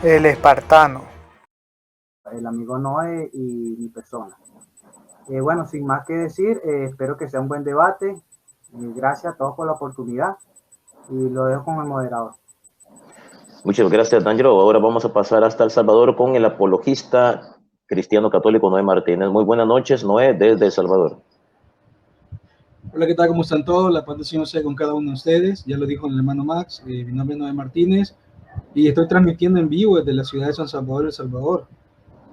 El espartano. El amigo Noé y mi persona. Bueno, sin más que decir, espero que sea un buen debate. Gracias a todos por la oportunidad y lo dejo con el moderador. Muchas gracias, D'Angelo. Ahora vamos a pasar hasta El Salvador con el apologista cristiano católico Noé Martínez. Muy buenas noches, Noé, desde El Salvador. Hola, ¿qué tal? ¿Cómo están todos? La paz del Señor sea con cada uno de ustedes. Ya lo dijo el hermano Max. Mi nombre es Noé Martínez y estoy transmitiendo en vivo desde la ciudad de San Salvador, El Salvador.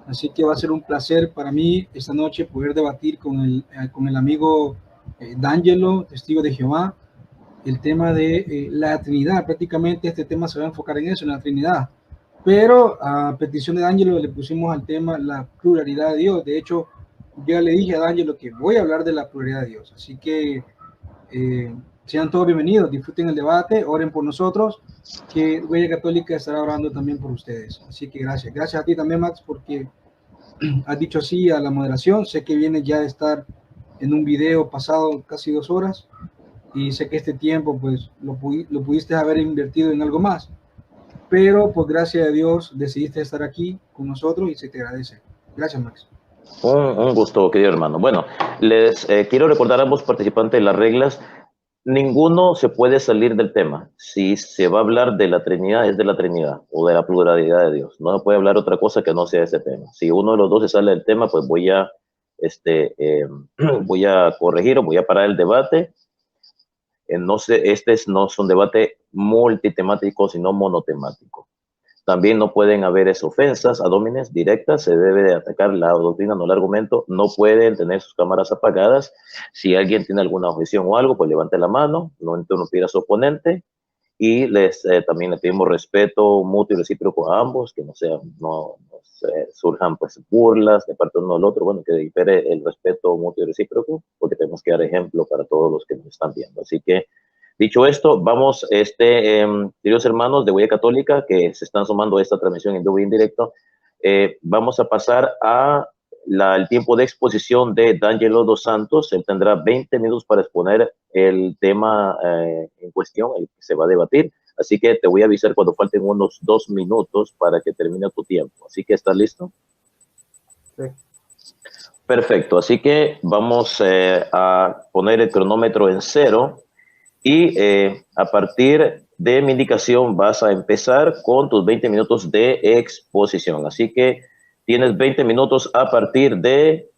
Así que va a ser un placer para mí esta noche poder debatir con el amigo D'Angelo, testigo de Jehová, el tema de la Trinidad. Prácticamente este tema se va a enfocar en eso, en la Trinidad. Pero a petición de D'Angelo le pusimos al tema la pluralidad de Dios. De hecho, yo le dije a D'Angelo que voy a hablar de la pluralidad de Dios. Así que sean todos bienvenidos, disfruten el debate, oren por nosotros, que Huella Católica estará orando también por ustedes. Así que gracias. Gracias a ti también, Max, porque has dicho sí a la moderación. Sé que vienes ya de estar en un video pasado casi 2 horas y sé que este tiempo pues lo pudiste haber invertido en algo más. Pero pues gracias a Dios decidiste estar aquí con nosotros y se te agradece. Gracias, Max. Un gusto, querido hermano. Bueno, les quiero recordar a ambos participantes las reglas. Ninguno se puede salir del tema. Si se va a hablar de la Trinidad, es de la Trinidad o de la pluralidad de Dios. No se puede hablar otra cosa que no sea ese tema. Si uno de los dos se sale del tema, pues voy a corregir o voy a parar el debate. No sé, no es un debate multitemático, sino monotemático. También no pueden haber ofensas ad hominem directas, se debe de atacar la doctrina, no el argumento, no pueden tener sus cámaras apagadas. Si alguien tiene alguna objeción o algo, pues levante la mano, no interrumpir a su oponente y también le pedimos respeto mutuo y recíproco a ambos, que no surjan pues burlas de parte de uno del otro, bueno, que difere el respeto mutuo y recíproco, porque tenemos que dar ejemplo para todos los que nos están viendo. Así que, dicho esto, vamos, queridos hermanos de Huella Católica que se están sumando a esta transmisión en vivo y en directo, vamos a pasar a el tiempo de exposición de D'Angelo dos Santos. Él tendrá 20 minutos para exponer el tema en cuestión, el que se va a debatir. Así que te voy a avisar cuando falten unos 2 minutos para que termine tu tiempo. Así que, ¿estás listo? Sí. Perfecto. Así que vamos a poner el cronómetro en 0 y a partir de mi indicación vas a empezar con tus 20 minutos de exposición. Así que tienes 20 minutos a partir de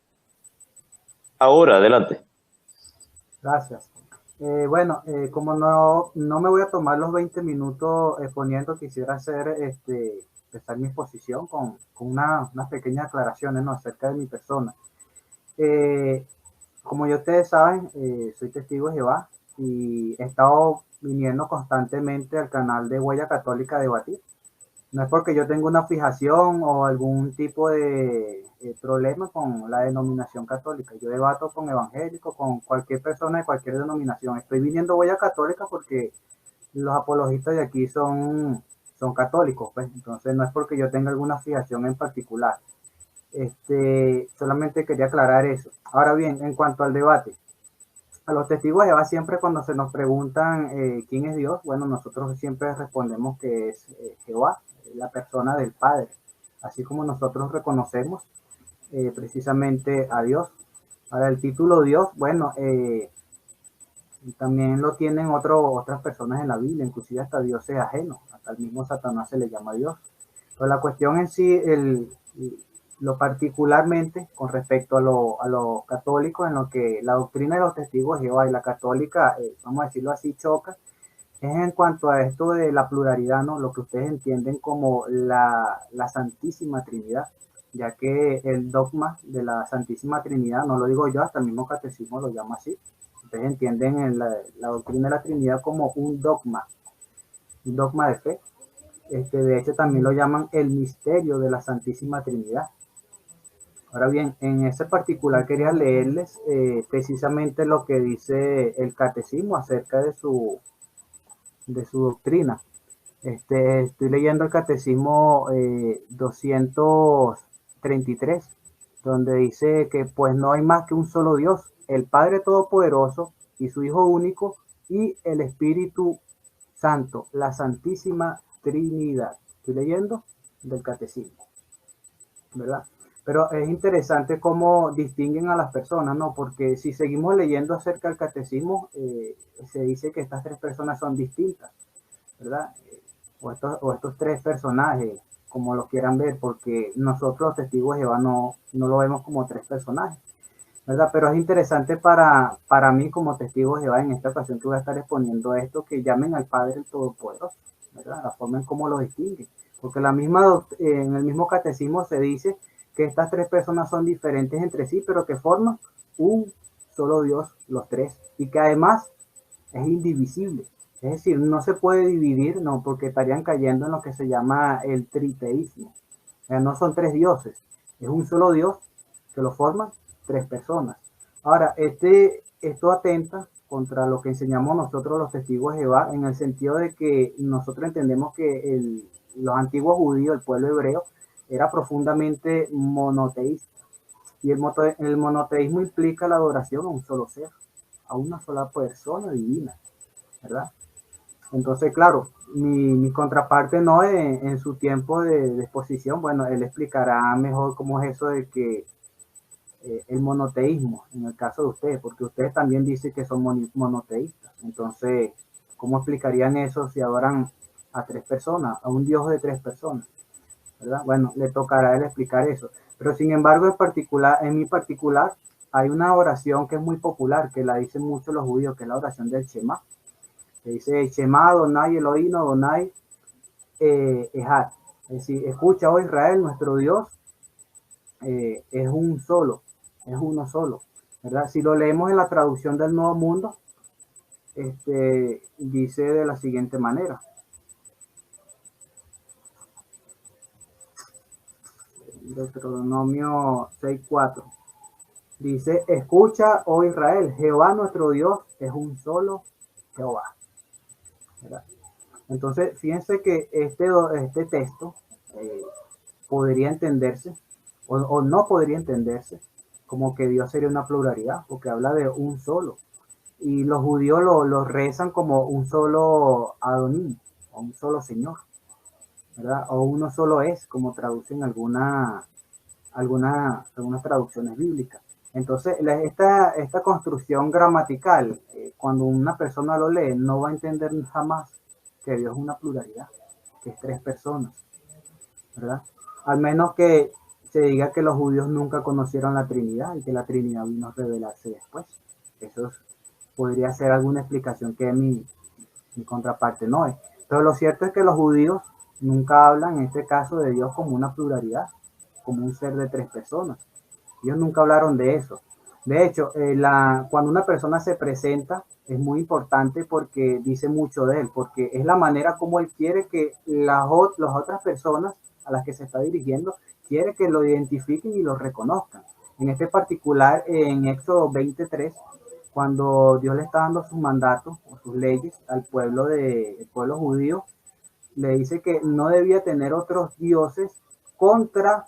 ahora. Adelante. Gracias. Bueno, como no me voy a tomar los 20 minutos exponiendo, quisiera empezar mi exposición con unas pequeñas aclaraciones, ¿no?, acerca de mi persona. Como ya ustedes saben, soy testigo de Jehová y he estado viniendo constantemente al canal de Huella Católica a debatir. No es porque yo tenga una fijación o algún tipo de problema con la denominación católica. Yo debato con evangélicos, con cualquier persona de cualquier denominación. Estoy viniendo a Huella Católica porque los apologistas de aquí son católicos, pues. Entonces no es porque yo tenga alguna fijación en particular. Solamente quería aclarar eso. Ahora bien, en cuanto al debate, a los testigos de Jehová siempre cuando se nos preguntan quién es Dios, bueno, nosotros siempre respondemos que es Jehová, la persona del Padre, así como nosotros reconocemos precisamente a Dios. Ahora el título Dios, bueno, también lo tienen otras personas en la Biblia, inclusive hasta dioses ajenos, hasta el mismo Satanás se le llama Dios. Pero la cuestión en sí, lo particularmente con respecto a los católicos, en lo que la doctrina de los testigos de Jehová y la católica, vamos a decirlo así, choca, es en cuanto a esto de la pluralidad, ¿no? Lo que ustedes entienden como la Santísima Trinidad, ya que el dogma de la Santísima Trinidad, no lo digo yo, hasta el mismo catecismo lo llama así. Ustedes entienden la doctrina de la Trinidad como un dogma de fe. De hecho, también lo llaman el misterio de la Santísima Trinidad. Ahora bien, en ese particular quería leerles precisamente lo que dice el catecismo acerca de su doctrina. Estoy leyendo el catecismo 233, donde dice que pues no hay más que un solo Dios, el Padre Todopoderoso y su Hijo único y el Espíritu Santo, la Santísima Trinidad. Estoy leyendo. del catecismo, ¿verdad? Pero es interesante cómo distinguen a las personas, ¿no? Porque si seguimos leyendo acerca del catecismo, se dice que estas tres personas son distintas, ¿verdad? O estos tres personajes, como lo quieran ver, porque nosotros los testigos de Jehová no lo vemos como tres personajes, ¿verdad? Pero es interesante para mí como testigo de Jehová, en esta ocasión que voy a estar exponiendo esto, que llamen al Padre el Todopoderoso, ¿verdad? La forma en cómo lo distinguen. Porque en el mismo catecismo se dice que estas tres personas son diferentes entre sí, pero que forman un solo Dios, los tres, y que además es indivisible. Es decir, no se puede dividir, no, porque estarían cayendo en lo que se llama el triteísmo. O sea, no son tres dioses, es un solo Dios que lo forman tres personas. Ahora, esto atenta contra lo que enseñamos nosotros los testigos de Jehová, en el sentido de que nosotros entendemos que los antiguos judíos, el pueblo hebreo, era profundamente monoteísta. Y el monoteísmo implica la adoración a un solo ser, a una sola persona divina, ¿verdad? Entonces, claro, mi contraparte no en su tiempo de exposición, bueno, él explicará mejor cómo es eso de que el monoteísmo, en el caso de ustedes, porque ustedes también dicen que son monoteístas. Entonces, ¿cómo explicarían eso si adoran a tres personas, a un Dios de tres personas? ¿Verdad? Bueno, le tocará a él explicar eso. Pero sin embargo, en mi particular, hay una oración que es muy popular, que la dicen mucho los judíos, que es la oración del Shema. Que dice, Shema Adonai Elohim Adonai Ejad. Es decir, escucha, oh Israel, nuestro Dios es uno solo, ¿verdad? Si lo leemos en la traducción del Nuevo Mundo, dice de la siguiente manera. Deuteronomio 6:4. Dice, escucha, oh Israel, Jehová nuestro Dios es un solo Jehová, ¿verdad? Entonces, fíjense que este texto podría entenderse o no podría entenderse como que Dios sería una pluralidad, porque habla de un solo. Y los judíos lo rezan como un solo Adonim, o un solo Señor, ¿verdad? O uno solo es, como traducen algunas traducciones bíblicas. Entonces, esta construcción gramatical, cuando una persona lo lee, no va a entender jamás que Dios es una pluralidad, que es tres personas, ¿verdad? Al menos que se diga que los judíos nunca conocieron la Trinidad y que la Trinidad vino a revelarse después. Podría ser alguna explicación que mi contraparte no es. Pero lo cierto es que los judíos nunca hablan, en este caso, de Dios como una pluralidad, como un ser de tres personas. Ellos nunca hablaron de eso. De hecho, cuando una persona se presenta, es muy importante porque dice mucho de él, porque es la manera como él quiere que las otras personas a las que se está dirigiendo, quiere que lo identifiquen y lo reconozcan. En este particular, en Éxodo 23, cuando Dios le está dando sus mandatos o sus leyes al el pueblo judío, le dice que no debía tener otros dioses contra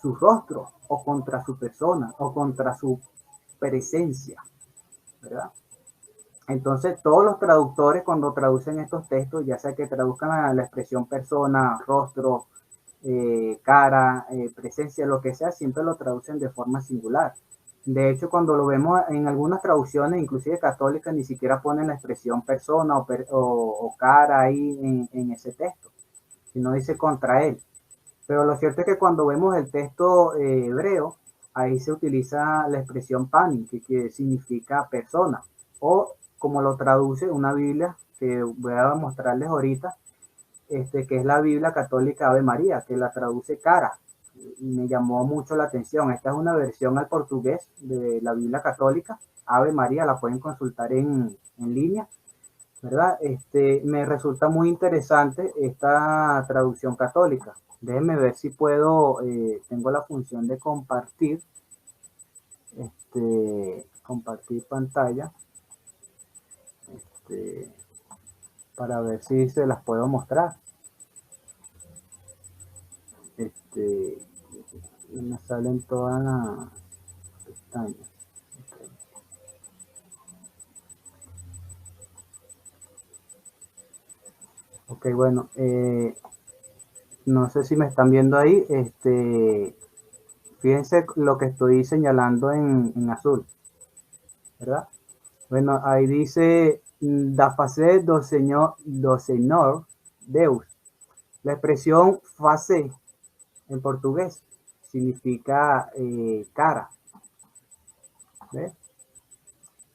su rostro o contra su persona o contra su presencia, ¿verdad? Entonces, todos los traductores cuando traducen estos textos, ya sea que traduzcan a la expresión persona, rostro, cara, presencia, lo que sea, siempre lo traducen de forma singular. De hecho, cuando lo vemos en algunas traducciones, inclusive católicas, ni siquiera ponen la expresión persona o cara ahí en ese texto, sino dice contra él. Pero lo cierto es que cuando vemos el texto hebreo, ahí se utiliza la expresión panim, que significa persona, o como lo traduce una Biblia, que voy a mostrarles ahorita, que es la Biblia Católica Ave María, que la traduce cara. Y me llamó mucho la atención. Esta es una versión al portugués de la Biblia Católica Ave María, la pueden consultar en línea, ¿verdad? Me resulta muy interesante esta traducción católica. Déjenme ver si puedo, tengo la función de compartir, compartir pantalla, para ver si se las puedo mostrar. Me salen todas las pestañas. Ok, bueno, no sé si me están viendo ahí, fíjense lo que estoy señalando en azul, ¿verdad? Bueno, ahí dice da face do Senhor Deus. La expresión face en portugués significa cara, ¿ves?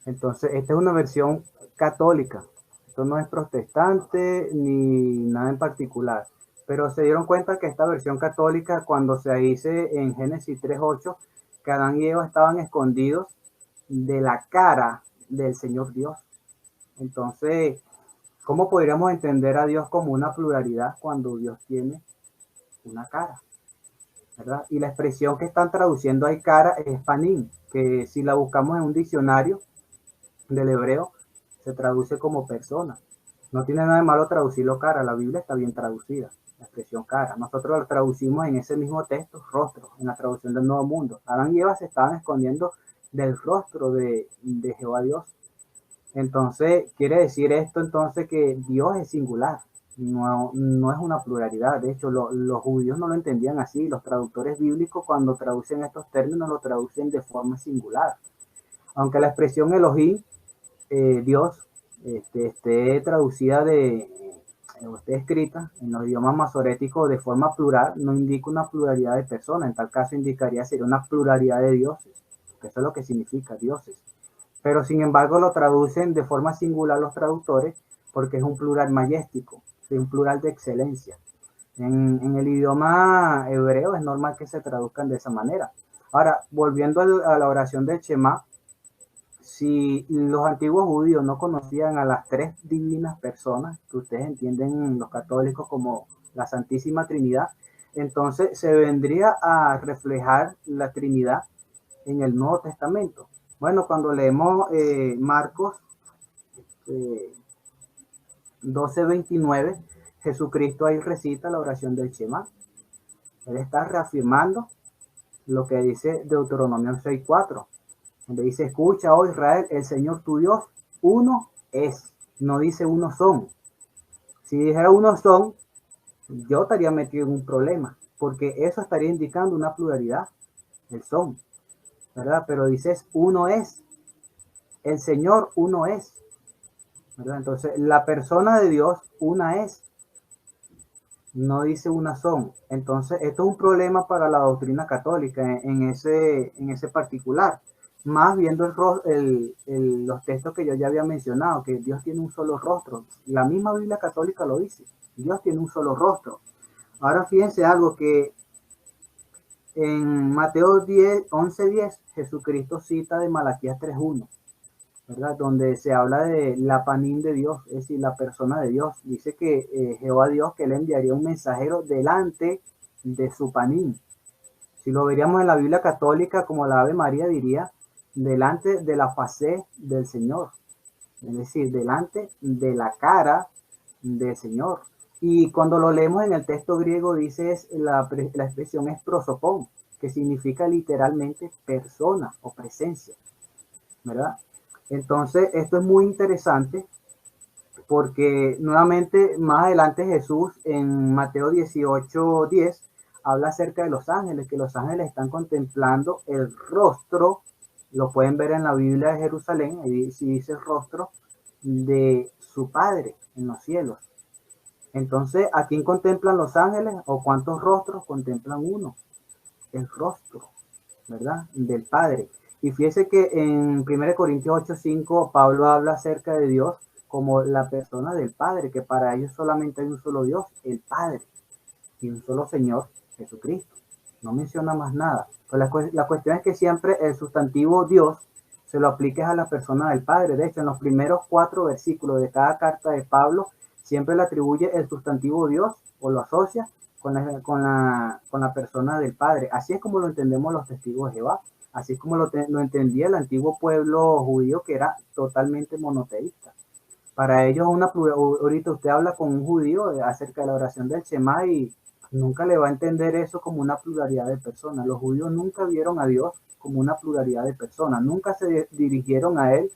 Entonces, esta es una versión católica. Esto no es protestante ni nada en particular. Pero se dieron cuenta que esta versión católica, cuando se dice en Génesis 3:8, que Adán y Eva estaban escondidos de la cara del Señor Dios. Entonces, ¿cómo podríamos entender a Dios como una pluralidad cuando Dios tiene una cara? ¿Verdad? Y la expresión que están traduciendo ahí cara es panim, que si la buscamos en un diccionario del hebreo, se traduce como persona. No tiene nada de malo traducirlo cara, la Biblia está bien traducida, la expresión cara. Nosotros la traducimos en ese mismo texto, rostro, en la traducción del Nuevo Mundo. Adán y Eva se estaban escondiendo del rostro de Jehová Dios. Entonces, quiere decir esto entonces que Dios es singular, no es una pluralidad. De hecho, los judíos no lo entendían así. Los traductores bíblicos cuando traducen estos términos lo traducen de forma singular. Aunque la expresión Elohim, Dios, esté traducida o esté escrita en los idiomas masoréticos de forma plural, no indica una pluralidad de personas. En tal caso indicaría sería una pluralidad de dioses, que eso es lo que significa dioses. Pero sin embargo lo traducen de forma singular los traductores porque es un plural mayéstico, es un plural de excelencia. En el idioma hebreo es normal que se traduzcan de esa manera. Ahora, volviendo a la oración del Shema, si los antiguos judíos no conocían a las tres divinas personas, que ustedes entienden los católicos como la Santísima Trinidad, entonces se vendría a reflejar la Trinidad en el Nuevo Testamento. Bueno, cuando leemos Marcos 12:29, Jesucristo ahí recita la oración del Shema. Él está reafirmando lo que dice Deuteronomio 6:4, donde dice: escucha, oh Israel, el Señor tu Dios, uno es. No dice uno son. Si dijera uno son, yo estaría metido en un problema, porque eso estaría indicando una pluralidad, el son, ¿verdad? Pero dices uno es, el Señor uno es, ¿verdad? Entonces, la persona de Dios una es, no dice una son. Entonces, esto es un problema para la doctrina católica en ese particular. Más viendo los textos que yo ya había mencionado, que Dios tiene un solo rostro. La misma Biblia católica lo dice. Dios tiene un solo rostro. Ahora fíjense algo que en Mateo 11:10, Jesucristo cita de Malaquías 3:1, ¿verdad? Donde se habla de la panín de Dios, es decir, la persona de Dios. Dice que Jehová Dios, que le enviaría un mensajero delante de su panín. Si lo veríamos en la Biblia católica, como la Ave María diría, delante de la faz del Señor, es decir, delante de la cara del Señor. Y cuando lo leemos en el texto griego, dice la expresión es prosopón, que significa literalmente persona o presencia, ¿verdad? Entonces, esto es muy interesante porque nuevamente más adelante Jesús en Mateo 18:10 habla acerca de los ángeles, que los ángeles están contemplando el rostro, lo pueden ver en la Biblia de Jerusalén, ahí sí dice rostro de su Padre en los cielos. Entonces, ¿a quién contemplan los ángeles o cuántos rostros? Contemplan uno, el rostro, ¿verdad? Del Padre. Y fíjese que en 1 Corintios 8:5 Pablo habla acerca de Dios como la persona del Padre, que para ellos solamente hay un solo Dios, el Padre, y un solo Señor, Jesucristo. No menciona más nada. Pues la cuestión es que siempre el sustantivo Dios se lo apliques a la persona del Padre. De hecho, en los primeros 4 versículos de cada carta de Pablo, siempre le atribuye el sustantivo Dios o lo asocia con la persona del Padre. Así es como lo entendemos los testigos de Jehová. Así es como lo entendía el antiguo pueblo judío, que era totalmente monoteísta. Para ellos, ahorita usted habla con un judío acerca de la oración del Shema y nunca le va a entender eso como una pluralidad de personas. Los judíos nunca vieron a Dios como una pluralidad de personas, nunca se dirigieron a Él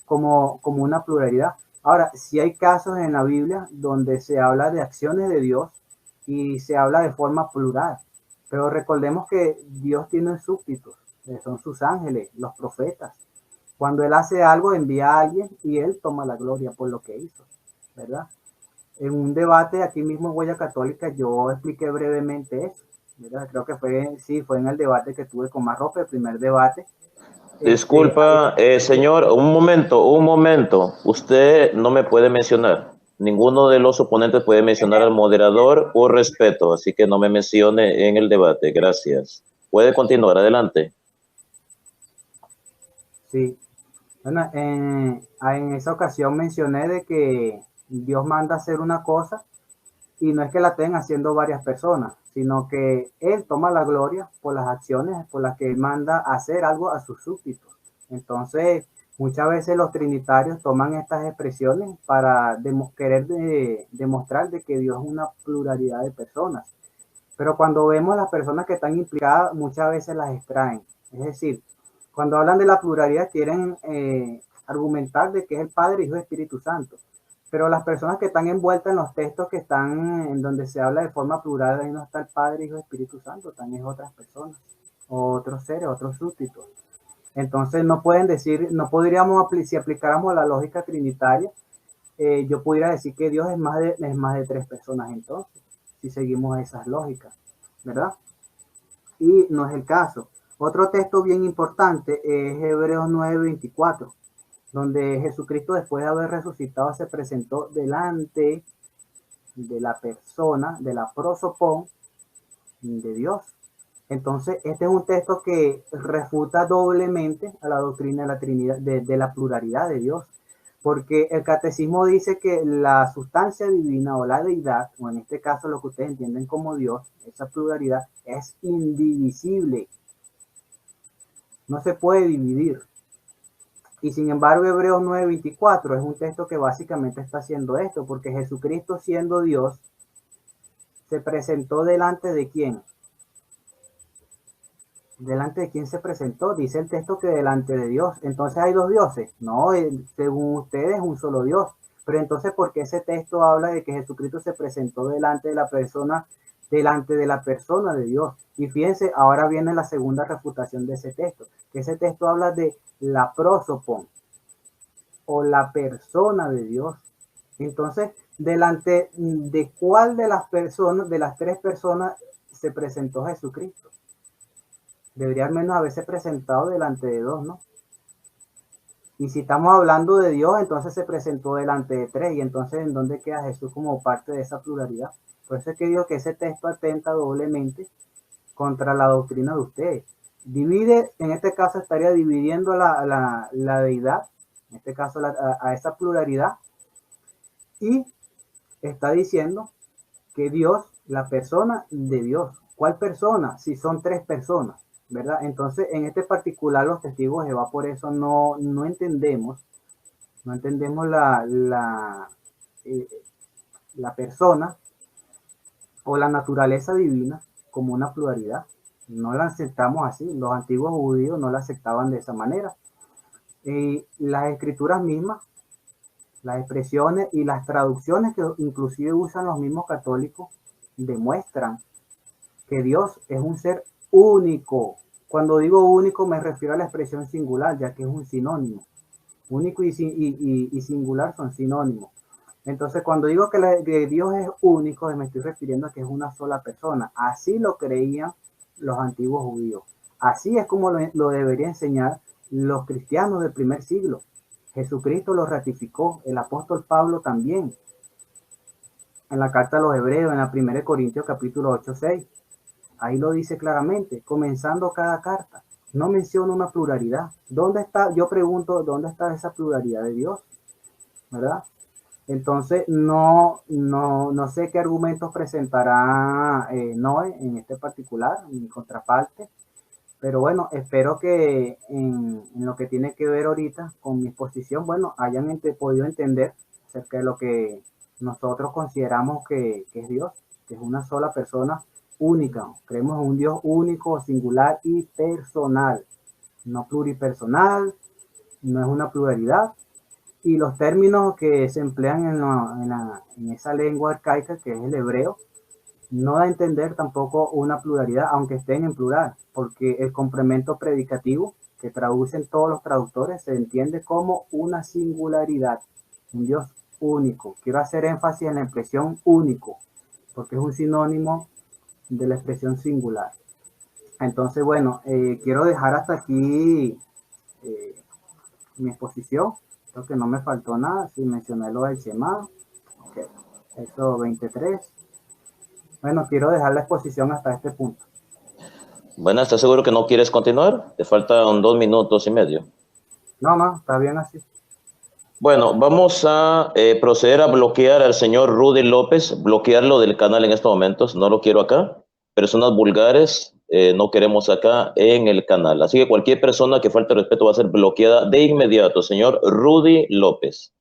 como una pluralidad. Ahora, si hay casos en la Biblia donde se habla de acciones de Dios y se habla de forma plural. Pero recordemos que Dios tiene súbditos, son sus ángeles, los profetas. Cuando Él hace algo, envía a alguien y Él toma la gloria por lo que hizo, ¿verdad? En un debate aquí mismo en Huella Católica yo expliqué brevemente eso, ¿verdad? Creo que fue en el debate que tuve con Marrope, el primer debate. Disculpa, señor, un momento. Usted no me puede mencionar. Ninguno de los oponentes puede mencionar al moderador por respeto, así que no me mencione en el debate. Gracias. Puede continuar, adelante. Sí. Bueno, en esa ocasión mencioné de que Dios manda hacer una cosa y no es que la estén haciendo varias personas, sino que Él toma la gloria por las acciones por las que Él manda hacer algo a sus súbditos. Entonces, muchas veces los trinitarios toman estas expresiones para querer demostrar de que Dios es una pluralidad de personas. Pero cuando vemos las personas que están implicadas, muchas veces las extraen. Es decir, cuando hablan de la pluralidad quieren argumentar de que es el Padre, Hijo y Espíritu Santo. Pero las personas que están envueltas en los textos que están en donde se habla de forma plural, ahí no está el Padre, Hijo y Espíritu Santo, también es otras personas, otros seres, otros súbditos. Entonces no pueden decir, no podríamos, si aplicáramos la lógica trinitaria, yo pudiera decir que Dios es más de tres personas entonces, si seguimos esas lógicas, ¿verdad? Y no es el caso. Otro texto bien importante es Hebreos 9:24, donde Jesucristo, después de haber resucitado, se presentó delante de la persona, de la prosopón de Dios. Entonces, este es un texto que refuta doblemente a la doctrina de la Trinidad, de la pluralidad de Dios, porque el catecismo dice que la sustancia divina o la deidad, o en este caso lo que ustedes entienden como Dios, esa pluralidad es indivisible, no se puede dividir. Y sin embargo, Hebreos 9:24 es un texto que básicamente está haciendo esto, porque Jesucristo, siendo Dios, se presentó delante de quién. ¿Delante de quién se presentó? Dice el texto que delante de Dios. Entonces hay dos dioses. No, según ustedes, un solo Dios. Pero entonces, ¿por qué ese texto habla de que Jesucristo se presentó delante de la persona de Dios? Y fíjense, ahora viene la segunda refutación de ese texto, que ese texto habla de la prosopon, o la persona de Dios. Entonces, ¿delante de cuál de las personas, de las tres personas, se presentó Jesucristo? Debería al menos haberse presentado delante de dos, ¿no? Y si estamos hablando de Dios, entonces se presentó delante de tres. Y entonces, ¿en dónde queda Jesús como parte de esa pluralidad? Por eso es que digo que ese texto atenta doblemente contra la doctrina de ustedes. Divide, en este caso estaría dividiendo la deidad, en este caso a esa pluralidad, y está diciendo que Dios, la persona de Dios. ¿Cuál persona? Si son tres personas, ¿verdad? Entonces, en este particular, los testigos de Jehová, por eso no entendemos la persona o la naturaleza divina como una pluralidad. No la aceptamos así. Los antiguos judíos no la aceptaban de esa manera. Y las escrituras mismas, las expresiones y las traducciones que inclusive usan los mismos católicos, demuestran que Dios es un ser único. Cuando digo único me refiero a la expresión singular, ya que es un sinónimo. Único y singular son sinónimos. Entonces, cuando digo que Dios es único, me estoy refiriendo a que es una sola persona. Así lo creían los antiguos judíos. Así es como lo debería enseñar los cristianos del primer siglo. Jesucristo lo ratificó, el apóstol Pablo también. En la carta a los Hebreos, en la 1 Corintios capítulo 8-6. Ahí lo dice claramente, comenzando cada carta. No menciona una pluralidad. ¿Dónde está? Yo pregunto, ¿dónde está esa pluralidad de Dios? ¿Verdad? Entonces, no sé qué argumentos presentará Noé en este particular, en mi contraparte, pero bueno, espero que en lo que tiene que ver ahorita con mi exposición, bueno, hayan podido entender acerca de lo que nosotros consideramos que es Dios, que es una sola persona única. Creemos en un Dios único, singular y personal, no pluripersonal, no es una pluralidad. Y los términos que se emplean en esa lengua arcaica, que es el hebreo, no da a entender tampoco una pluralidad, aunque estén en plural, porque el complemento predicativo que traducen todos los traductores se entiende como una singularidad, un Dios único. Quiero hacer énfasis en la expresión único, porque es un sinónimo de la expresión singular. Entonces, bueno, quiero dejar hasta aquí mi exposición. Creo que no me faltó nada, si mencioné lo del Shema, okay. Eso 23. Bueno, quiero dejar la exposición hasta este punto. Bueno, ¿estás seguro que no quieres continuar? Te faltan 2 minutos y medio. No, está bien así. Bueno, vamos a proceder a bloquear al señor Rudy López, bloquearlo del canal en estos momentos. No lo quiero acá. Personas vulgares no queremos acá en el canal. Así que cualquier persona que falte respeto va a ser bloqueada de inmediato. Señor Rudy López.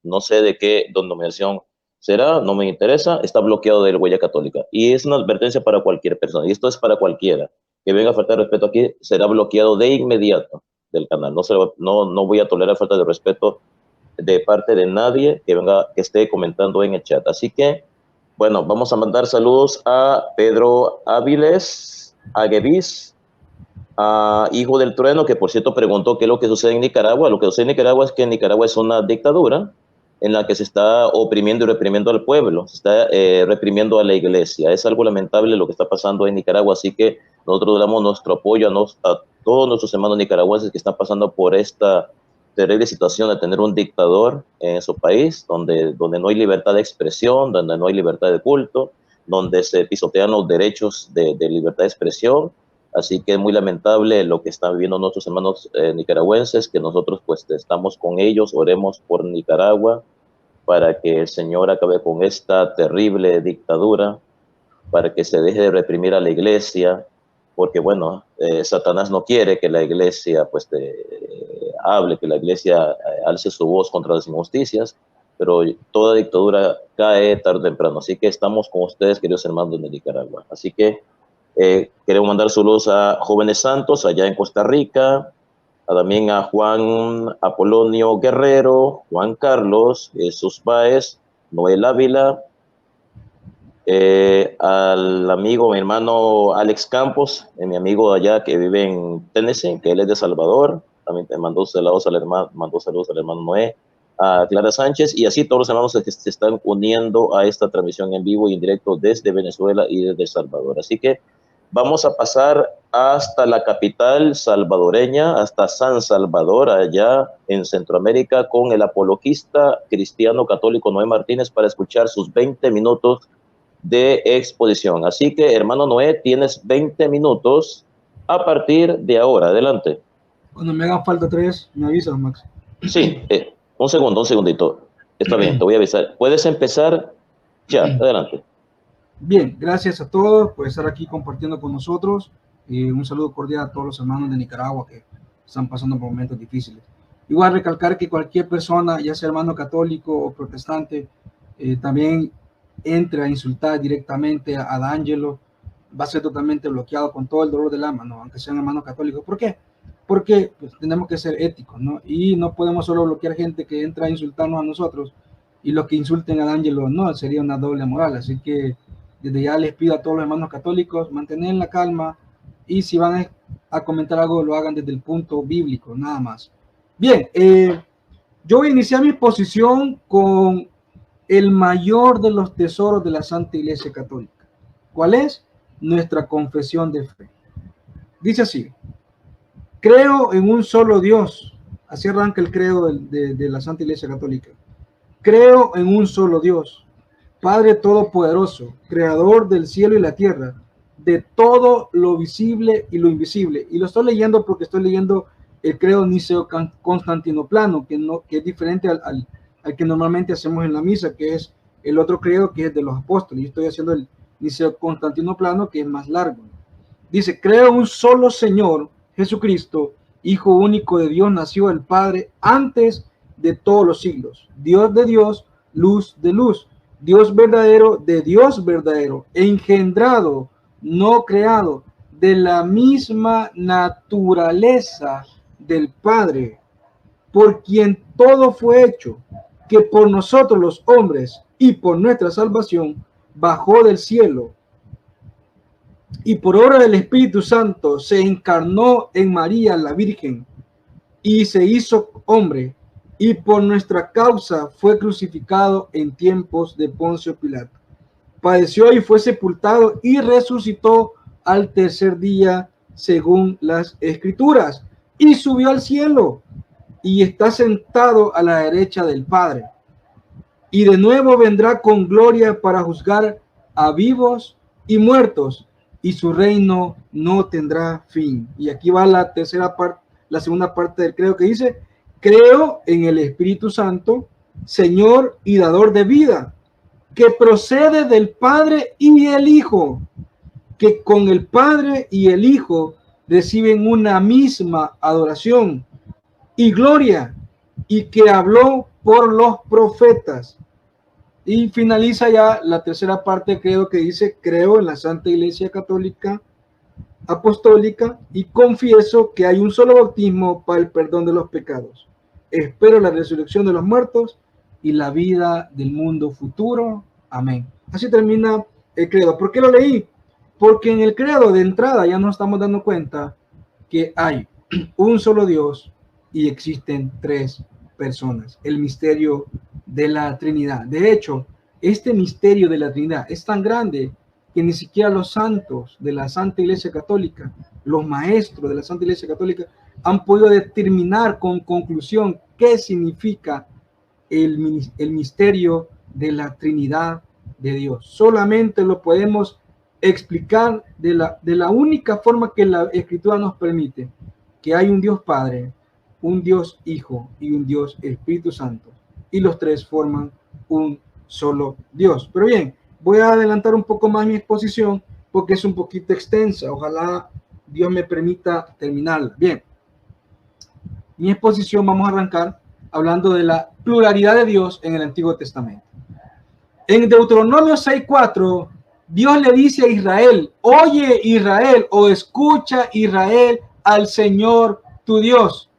No sé de qué denominación será, no me interesa. Está bloqueado de la Huella Católica. Y es una advertencia para cualquier persona. Y esto es para cualquiera que venga a faltar respeto aquí, será bloqueado de inmediato del canal. No voy a tolerar falta de respeto de parte de nadie que venga, que esté comentando en el chat. Así que, bueno, vamos a mandar saludos a Pedro Áviles, a Gevis, a Hijo del Trueno, que por cierto preguntó qué es lo que sucede en Nicaragua. Lo que sucede en Nicaragua es que Nicaragua es una dictadura en la que se está oprimiendo y reprimiendo al pueblo, se está reprimiendo a la iglesia. Es algo lamentable lo que está pasando en Nicaragua, así que nosotros damos nuestro apoyo a todos nuestros hermanos nicaragüenses que están pasando por esta terrible situación de tener un dictador en su país, donde no hay libertad de expresión, donde no hay libertad de culto, donde se pisotean los derechos de libertad de expresión. Así que es muy lamentable lo que están viviendo nuestros hermanos nicaragüenses, que nosotros pues estamos con ellos, oremos por Nicaragua para que el Señor acabe con esta terrible dictadura, para que se deje de reprimir a la iglesia, porque bueno, Satanás no quiere que la iglesia pues hable, que la iglesia alce su voz contra las injusticias, pero toda dictadura cae tarde o temprano. Así que estamos con ustedes, queridos hermanos de Nicaragua. Así que queremos mandar saludos a Jóvenes Santos allá en Costa Rica, también a Juan Apolonio Guerrero, Juan Carlos, Jesús Báez, Noel Ávila, al amigo, mi hermano Alex Campos, mi amigo allá que vive en Tennessee, que él es de Salvador, también te mandó saludos al hermano Noé, a Clara Sánchez, y así todos los hermanos que se están uniendo a esta transmisión en vivo y en directo desde Venezuela y desde El Salvador. Así que vamos a pasar hasta la capital salvadoreña, hasta San Salvador, allá en Centroamérica, con el apologista cristiano católico Noé Martínez para escuchar sus 20 minutos de exposición. Así que, hermano Noé, tienes 20 minutos a partir de ahora. Adelante. Cuando me hagan falta 3, me avisas, Max. Sí, un segundito. Está bien, te voy a avisar. Puedes empezar ya. Adelante. Bien, gracias a todos por estar aquí compartiendo con nosotros. Un saludo cordial a todos los hermanos de Nicaragua que están pasando por momentos difíciles. Igual recalcar que cualquier persona, ya sea hermano católico o protestante, también entre a insultar directamente a D'Angelo, va a ser totalmente bloqueado con todo el dolor del alma, ¿no? Aunque sean hermanos católicos. ¿Por qué? Porque pues, tenemos que ser éticos, ¿no? Y no podemos solo bloquear gente que entra a insultarnos a nosotros y los que insulten a D'Angelo, no, sería una doble moral. Así que desde ya les pido a todos los hermanos católicos mantener la calma y si van a comentar algo lo hagan desde el punto bíblico, nada más. Bien, yo voy a iniciar mi exposición con el mayor de los tesoros de la Santa Iglesia Católica. ¿Cuál es? Nuestra confesión de fe. Dice así: creo en un solo Dios. Así arranca el credo de la Santa Iglesia Católica. Creo en un solo Dios, Padre Todopoderoso, Creador del cielo y la tierra, de todo lo visible y lo invisible. Y lo estoy leyendo porque estoy leyendo el credo niceo-constantinoplano, que es diferente al que normalmente hacemos en la misa, que es el otro credo que es de los apóstoles. Yo estoy haciendo el niceo-constantinoplano, que es más largo. Dice: creo en un solo Señor, Jesucristo, Hijo único de Dios, nació del Padre antes de todos los siglos, Dios de Dios, luz de luz, Dios verdadero de Dios verdadero, engendrado, no creado, de la misma naturaleza del Padre, por quien todo fue hecho, que por nosotros los hombres y por nuestra salvación bajó del cielo, y por obra del Espíritu Santo se encarnó en María la Virgen y se hizo hombre, y por nuestra causa fue crucificado en tiempos de Poncio Pilato. Padeció y fue sepultado y resucitó al tercer día según las Escrituras, y subió al cielo y está sentado a la derecha del Padre. Y de nuevo vendrá con gloria para juzgar a vivos y muertos, y su reino no tendrá fin. Y aquí va la tercera parte, la segunda parte del credo, que dice: creo en el Espíritu Santo, Señor y dador de vida, que procede del Padre y el Hijo, que con el Padre y el Hijo reciben una misma adoración y gloria, y que habló por los profetas. Y finaliza ya la tercera parte, creo, que dice: creo en la Santa Iglesia Católica Apostólica y confieso que hay un solo bautismo para el perdón de los pecados. Espero la resurrección de los muertos y la vida del mundo futuro. Amén. Así termina el credo. ¿Por qué lo leí? Porque en el credo de entrada ya nos estamos dando cuenta que hay un solo Dios y existen tres personas. El misterio de la Trinidad. De hecho, este misterio de la Trinidad es tan grande que ni siquiera los santos de la Santa Iglesia Católica, los maestros de la Santa Iglesia Católica, han podido determinar con conclusión qué significa el misterio de la Trinidad de Dios. Solamente lo podemos explicar de la única forma que la Escritura nos permite: que hay un Dios Padre, un Dios Hijo y un Dios Espíritu Santo, y los tres forman un solo Dios. Pero bien, voy a adelantar un poco más mi exposición porque es un poquito extensa. Ojalá Dios me permita terminarla. Bien, mi exposición vamos a arrancar hablando de la pluralidad de Dios en el Antiguo Testamento. En Deuteronomio 6:4, Dios le dice a Israel: oye Israel, o escucha Israel al Señor tu Dios,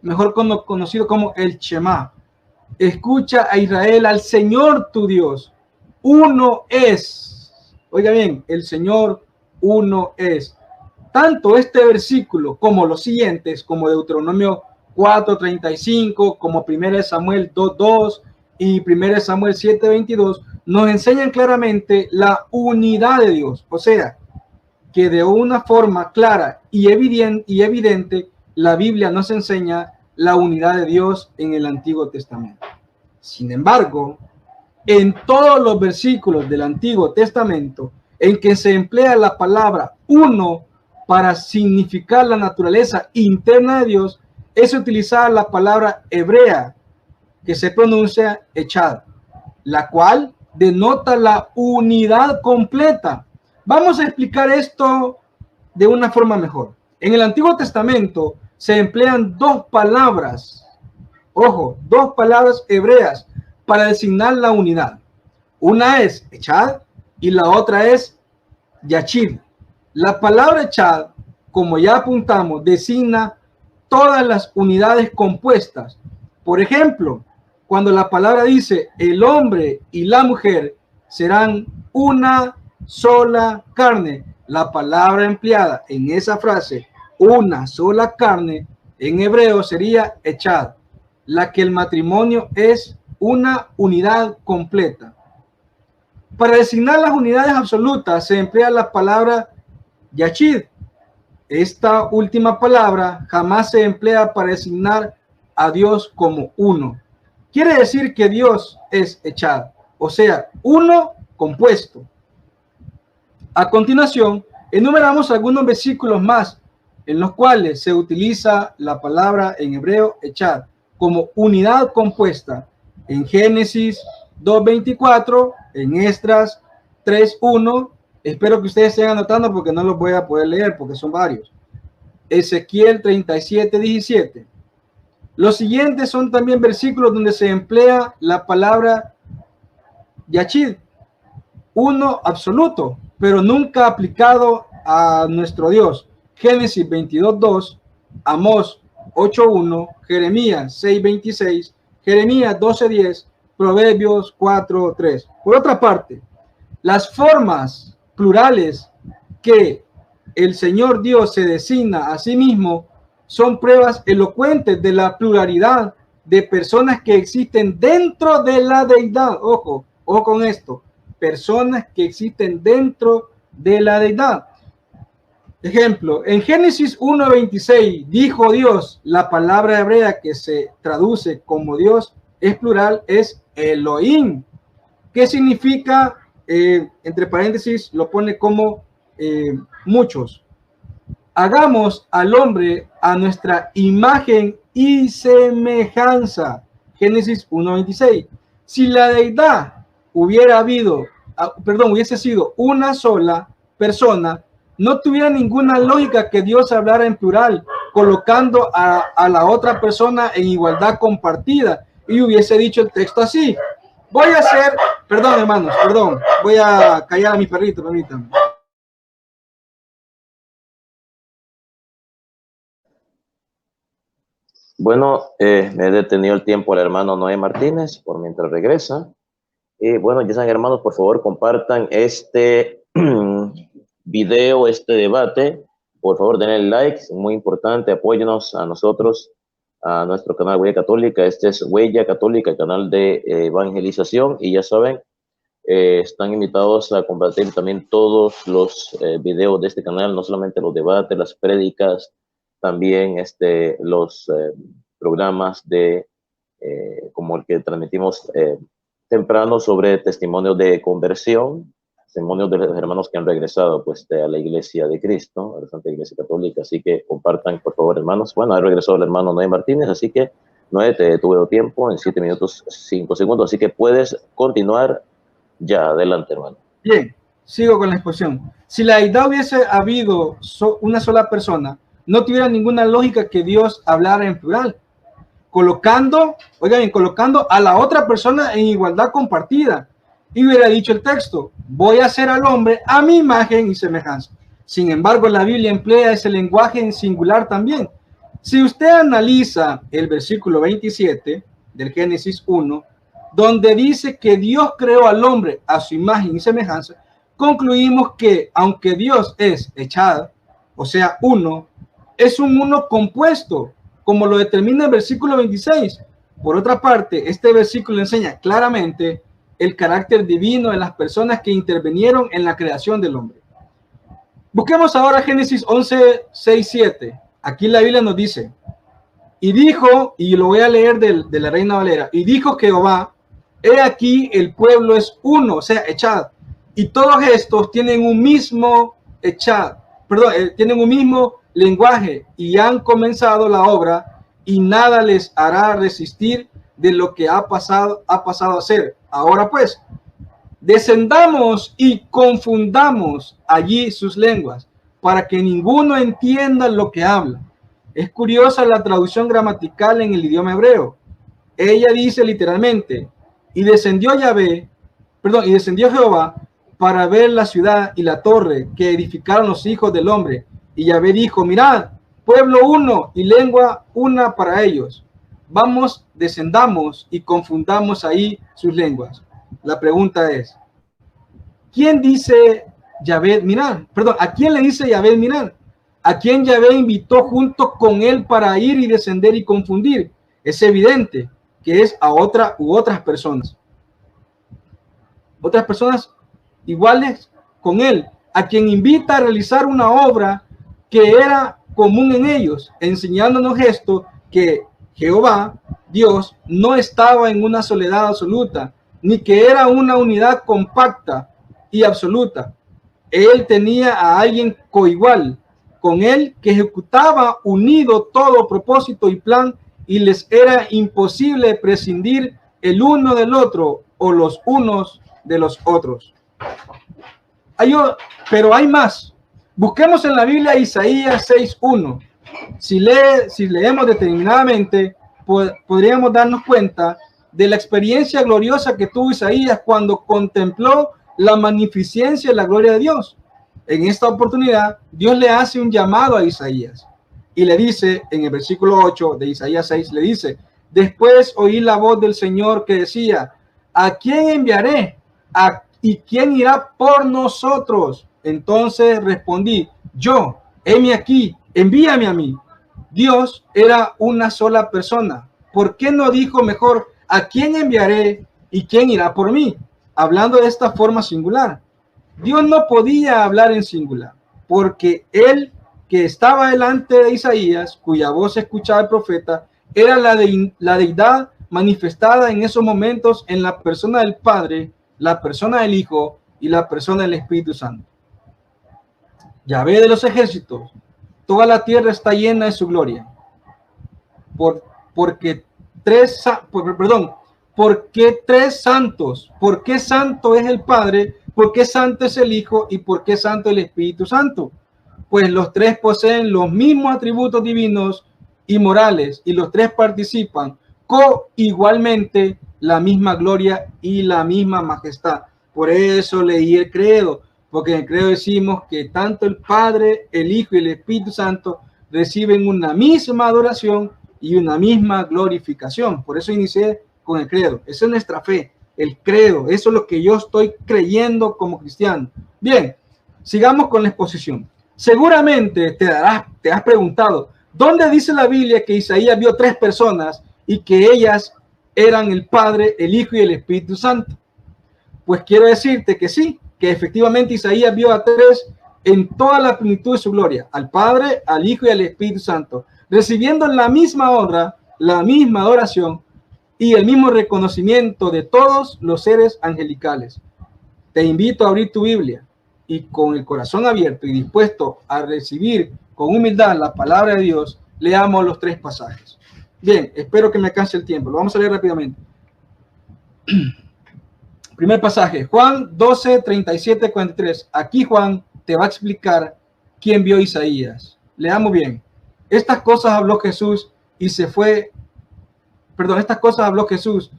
mejor conocido como el Shema. Escucha a Israel, al Señor tu Dios. Uno es. Oiga bien, el Señor uno es. Tanto este versículo como los siguientes, como Deuteronomio 4:35, como 1 Samuel 2:2 y 1 Samuel 7:22, nos enseñan claramente la unidad de Dios. O sea, que de una forma clara y evidente, la Biblia nos enseña la unidad de Dios en el Antiguo Testamento. Sin embargo, en todos los versículos del Antiguo Testamento en que se emplea la palabra uno para significar la naturaleza interna de Dios, es utilizada la palabra hebrea que se pronuncia echad, la cual denota la unidad completa. Vamos a explicar esto de una forma mejor. En el Antiguo Testamento se emplean dos palabras, ojo, dos palabras hebreas para designar la unidad. Una es echad y la otra es yachid. La palabra echad, como ya apuntamos, designa todas las unidades compuestas. Por ejemplo, cuando la palabra dice el hombre y la mujer serán una sola carne, la palabra empleada en esa frase, una sola carne, en hebreo sería echad, la que el matrimonio es una unidad completa. Para designar las unidades absolutas se emplea la palabra yachid. Esta última palabra jamás se emplea para designar a Dios como uno. Quiere decir que Dios es echad, o sea, uno compuesto. A continuación, enumeramos algunos versículos más en los cuales se utiliza la palabra en hebreo echad como unidad compuesta. En Génesis 2:24, en Esdras 3:1, espero que ustedes estén anotando porque no los voy a poder leer porque son varios. Ezequiel 37:17. Los siguientes son también versículos donde se emplea la palabra yachid, uno absoluto, pero nunca aplicado a nuestro Dios. Génesis 22:2, Amós 8:1, Jeremías 6:26, Jeremías 12:10, Proverbios 4:3. Por otra parte, las formas plurales que el Señor Dios se designa a sí mismo son pruebas elocuentes de la pluralidad de personas que existen dentro de la deidad. Ojo con esto, personas que existen dentro de la deidad. Ejemplo, en Génesis 1:26 dijo Dios, la palabra hebrea que se traduce como Dios es plural, es Elohim. ¿Qué significa? Entre paréntesis lo pone como muchos. Hagamos al hombre a nuestra imagen y semejanza. Génesis 1:26. Si la deidad hubiese sido una sola persona, no tuviera ninguna lógica que Dios hablara en plural, colocando a la otra persona en igualdad compartida, y hubiese dicho el texto así. Voy a hacer, perdón hermanos, perdón, voy a callar a mi perrito, permítanme. Bueno, me he detenido el tiempo al hermano Noé Martínez por mientras regresa. Y bueno, ya saben, hermanos, por favor compartan este video, este debate. Por favor, denle like, es muy importante, apóyenos a nosotros, a nuestro canal Huella Católica. Este es Huella Católica, el canal de evangelización, y ya saben, están invitados a compartir también todos los videos de este canal, no solamente los debates, las prédicas, también los programas de como el que transmitimos temprano sobre testimonios de conversión, testimonios de los hermanos que han regresado pues a la Iglesia de Cristo, a la Santa Iglesia Católica. Así que compartan, por favor, hermanos. Bueno, ha regresado el hermano Noé Martínez, así que Noé, te tuve tiempo en 7 minutos 5 segundos, así que puedes continuar ya. Adelante, hermano. Bien, sigo con la exposición. Si la deidad hubiese habido una sola persona, no tuviera ninguna lógica que Dios hablara en plural, colocando a la otra persona en igualdad compartida, y hubiera dicho el texto, voy a hacer al hombre a mi imagen y semejanza. Sin embargo, la Biblia emplea ese lenguaje en singular también. Si usted analiza el versículo 27 del Génesis 1, donde dice que Dios creó al hombre a su imagen y semejanza, concluimos que aunque Dios es echad, o sea, uno, es un uno compuesto, como lo determina el versículo 26. Por otra parte, este versículo enseña claramente el carácter divino de las personas que intervinieron en la creación del hombre. Busquemos ahora Génesis 11, 6, 7. Aquí la Biblia nos dice, y dijo, y lo voy a leer de la Reina Valera, y dijo Jehová, he aquí el pueblo es uno, o sea, echad, y todos estos tienen un mismo tienen un mismo lenguaje, y han comenzado la obra, y nada les hará resistir de lo que ha pasado a ser. Ahora pues, descendamos y confundamos allí sus lenguas, para que ninguno entienda lo que habla. Es curiosa la traducción gramatical en el idioma hebreo. Ella dice literalmente, y descendió Jehová para ver la ciudad y la torre que edificaron los hijos del hombre. Y Yahvé dijo, mirad, pueblo uno y lengua una para ellos. Vamos, descendamos y confundamos ahí sus lenguas. La pregunta es, ¿quién dice Yahvé mirar? ¿A quién le dice Yahvé mirar? ¿A quién Yahvé invitó junto con él para ir y descender y confundir? Es evidente que es a otra u otras personas. Otras personas iguales con él, a quien invita a realizar una obra que era común en ellos, enseñándonos esto, que Jehová, Dios, no estaba en una soledad absoluta, ni que era una unidad compacta y absoluta. Él tenía a alguien coigual con él que ejecutaba unido todo propósito y plan, y les era imposible prescindir el uno del otro o los unos de los otros. Pero hay más. Busquemos en la Biblia Isaías 6:1. Si leemos determinadamente, podríamos darnos cuenta de la experiencia gloriosa que tuvo Isaías cuando contempló la magnificencia y la gloria de Dios. En esta oportunidad, Dios le hace un llamado a Isaías y le dice, en el versículo 8 de Isaías 6, le dice, después oí la voz del Señor que decía, ¿a quién enviaré? ¿Y quién irá por nosotros? Entonces respondí, yo, heme aquí, envíame a mí. Dios era una sola persona. ¿Por qué no dijo mejor, a quién enviaré y quién irá por mí? Hablando de esta forma singular. Dios no podía hablar en singular, porque él que estaba delante de Isaías, cuya voz escuchaba el profeta, era la deidad manifestada en esos momentos en la persona del Padre, la persona del Hijo y la persona del Espíritu Santo. Yahvé de los ejércitos, toda la tierra está llena de su gloria. Porque tres santos, ¿por qué santo es el Padre? ¿Por qué santo es el Hijo? ¿Y por qué santo el Espíritu Santo? Pues los tres poseen los mismos atributos divinos y morales, y los tres participan igualmente la misma gloria y la misma majestad. Por eso leí el credo, porque en el credo decimos que tanto el Padre, el Hijo y el Espíritu Santo reciben una misma adoración y una misma glorificación. Por eso inicié con el credo. Esa es nuestra fe, el credo. Eso es lo que yo estoy creyendo como cristiano. Bien, sigamos con la exposición. Seguramente te has preguntado, ¿dónde dice la Biblia que Isaías vio tres personas y que ellas eran el Padre, el Hijo y el Espíritu Santo? Pues quiero decirte que sí, que efectivamente Isaías vio a tres en toda la plenitud de su gloria, al Padre, al Hijo y al Espíritu Santo, recibiendo la misma honra, la misma adoración y el mismo reconocimiento de todos los seres angelicales. Te invito a abrir tu Biblia y con el corazón abierto y dispuesto a recibir con humildad la palabra de Dios, leamos los tres pasajes. Bien, espero que me alcance el tiempo. Lo vamos a leer rápidamente. Primer pasaje, Juan 12, 37, 43. Aquí Juan te va a explicar quién vio a Isaías. Leamos bien. Estas cosas habló Jesús y se fue. Estas cosas habló Jesús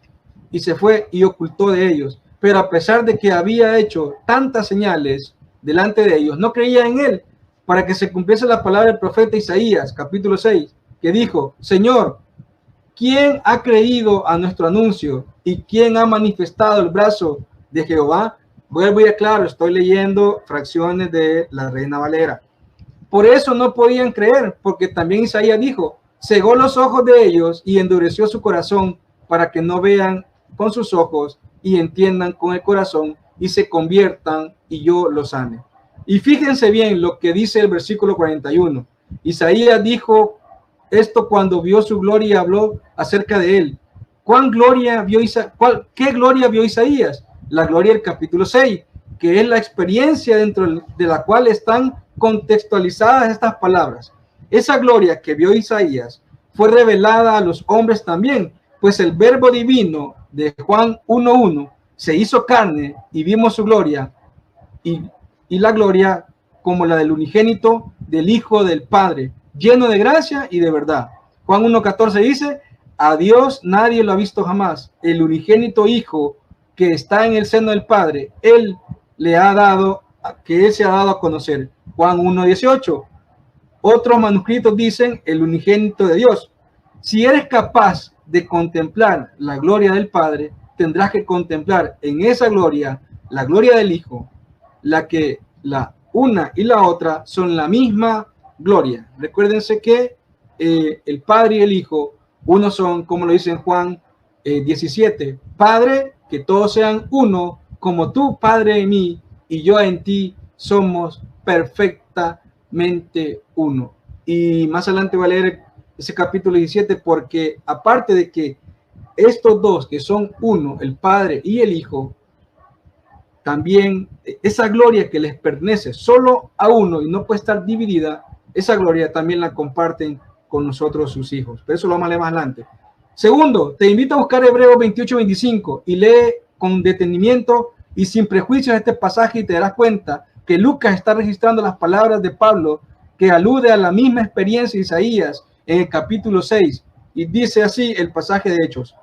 y se fue y ocultó de ellos. Pero a pesar de que había hecho tantas señales delante de ellos, no creía en él, para que se cumpliese la palabra del profeta Isaías, capítulo 6, que dijo, Señor, ¿quién ha creído a nuestro anuncio y quién ha manifestado el brazo de Jehová? Vuelvo y aclaro, estoy leyendo fracciones de la Reina Valera. Por eso no podían creer, porque también Isaías dijo, cegó los ojos de ellos y endureció su corazón para que no vean con sus ojos y entiendan con el corazón y se conviertan y yo los sane. Y fíjense bien lo que dice el versículo 41. Isaías dijo esto cuando vio su gloria y habló acerca de él. ¿Qué gloria vio Isaías? La gloria del capítulo 6, que es la experiencia dentro de la cual están contextualizadas estas palabras. Esa gloria que vio Isaías fue revelada a los hombres también, pues el verbo divino de Juan 1:1 se hizo carne y vimos su gloria y la gloria como la del unigénito del Hijo del Padre, lleno de gracia y de verdad. Juan 1:14 dice, a Dios nadie lo ha visto jamás, el unigénito Hijo que está en el seno del Padre, Él se ha dado a conocer. Juan 1:18. Otros manuscritos dicen el unigénito de Dios. Si eres capaz de contemplar la gloria del Padre, tendrás que contemplar en esa gloria la gloria del Hijo, la que la una y la otra son la misma gloria. Recuérdense que el Padre y el Hijo, uno son, como lo dice en Juan 17, Padre, que todos sean uno, como tú, Padre, en mí, y yo en ti, somos perfectamente uno. Y más adelante voy a leer ese capítulo 17, porque aparte de que estos dos, que son uno, el Padre y el Hijo, también esa gloria que les pertenece solo a uno y no puede estar dividida, esa gloria también la comparten con nosotros sus hijos. Pero eso lo vamos a leer más adelante. Segundo, te invito a buscar Hebreos 28:25 y lee con detenimiento y sin prejuicios este pasaje y te darás cuenta que Lucas está registrando las palabras de Pablo que alude a la misma experiencia de Isaías en el capítulo 6 y dice así el pasaje de Hechos.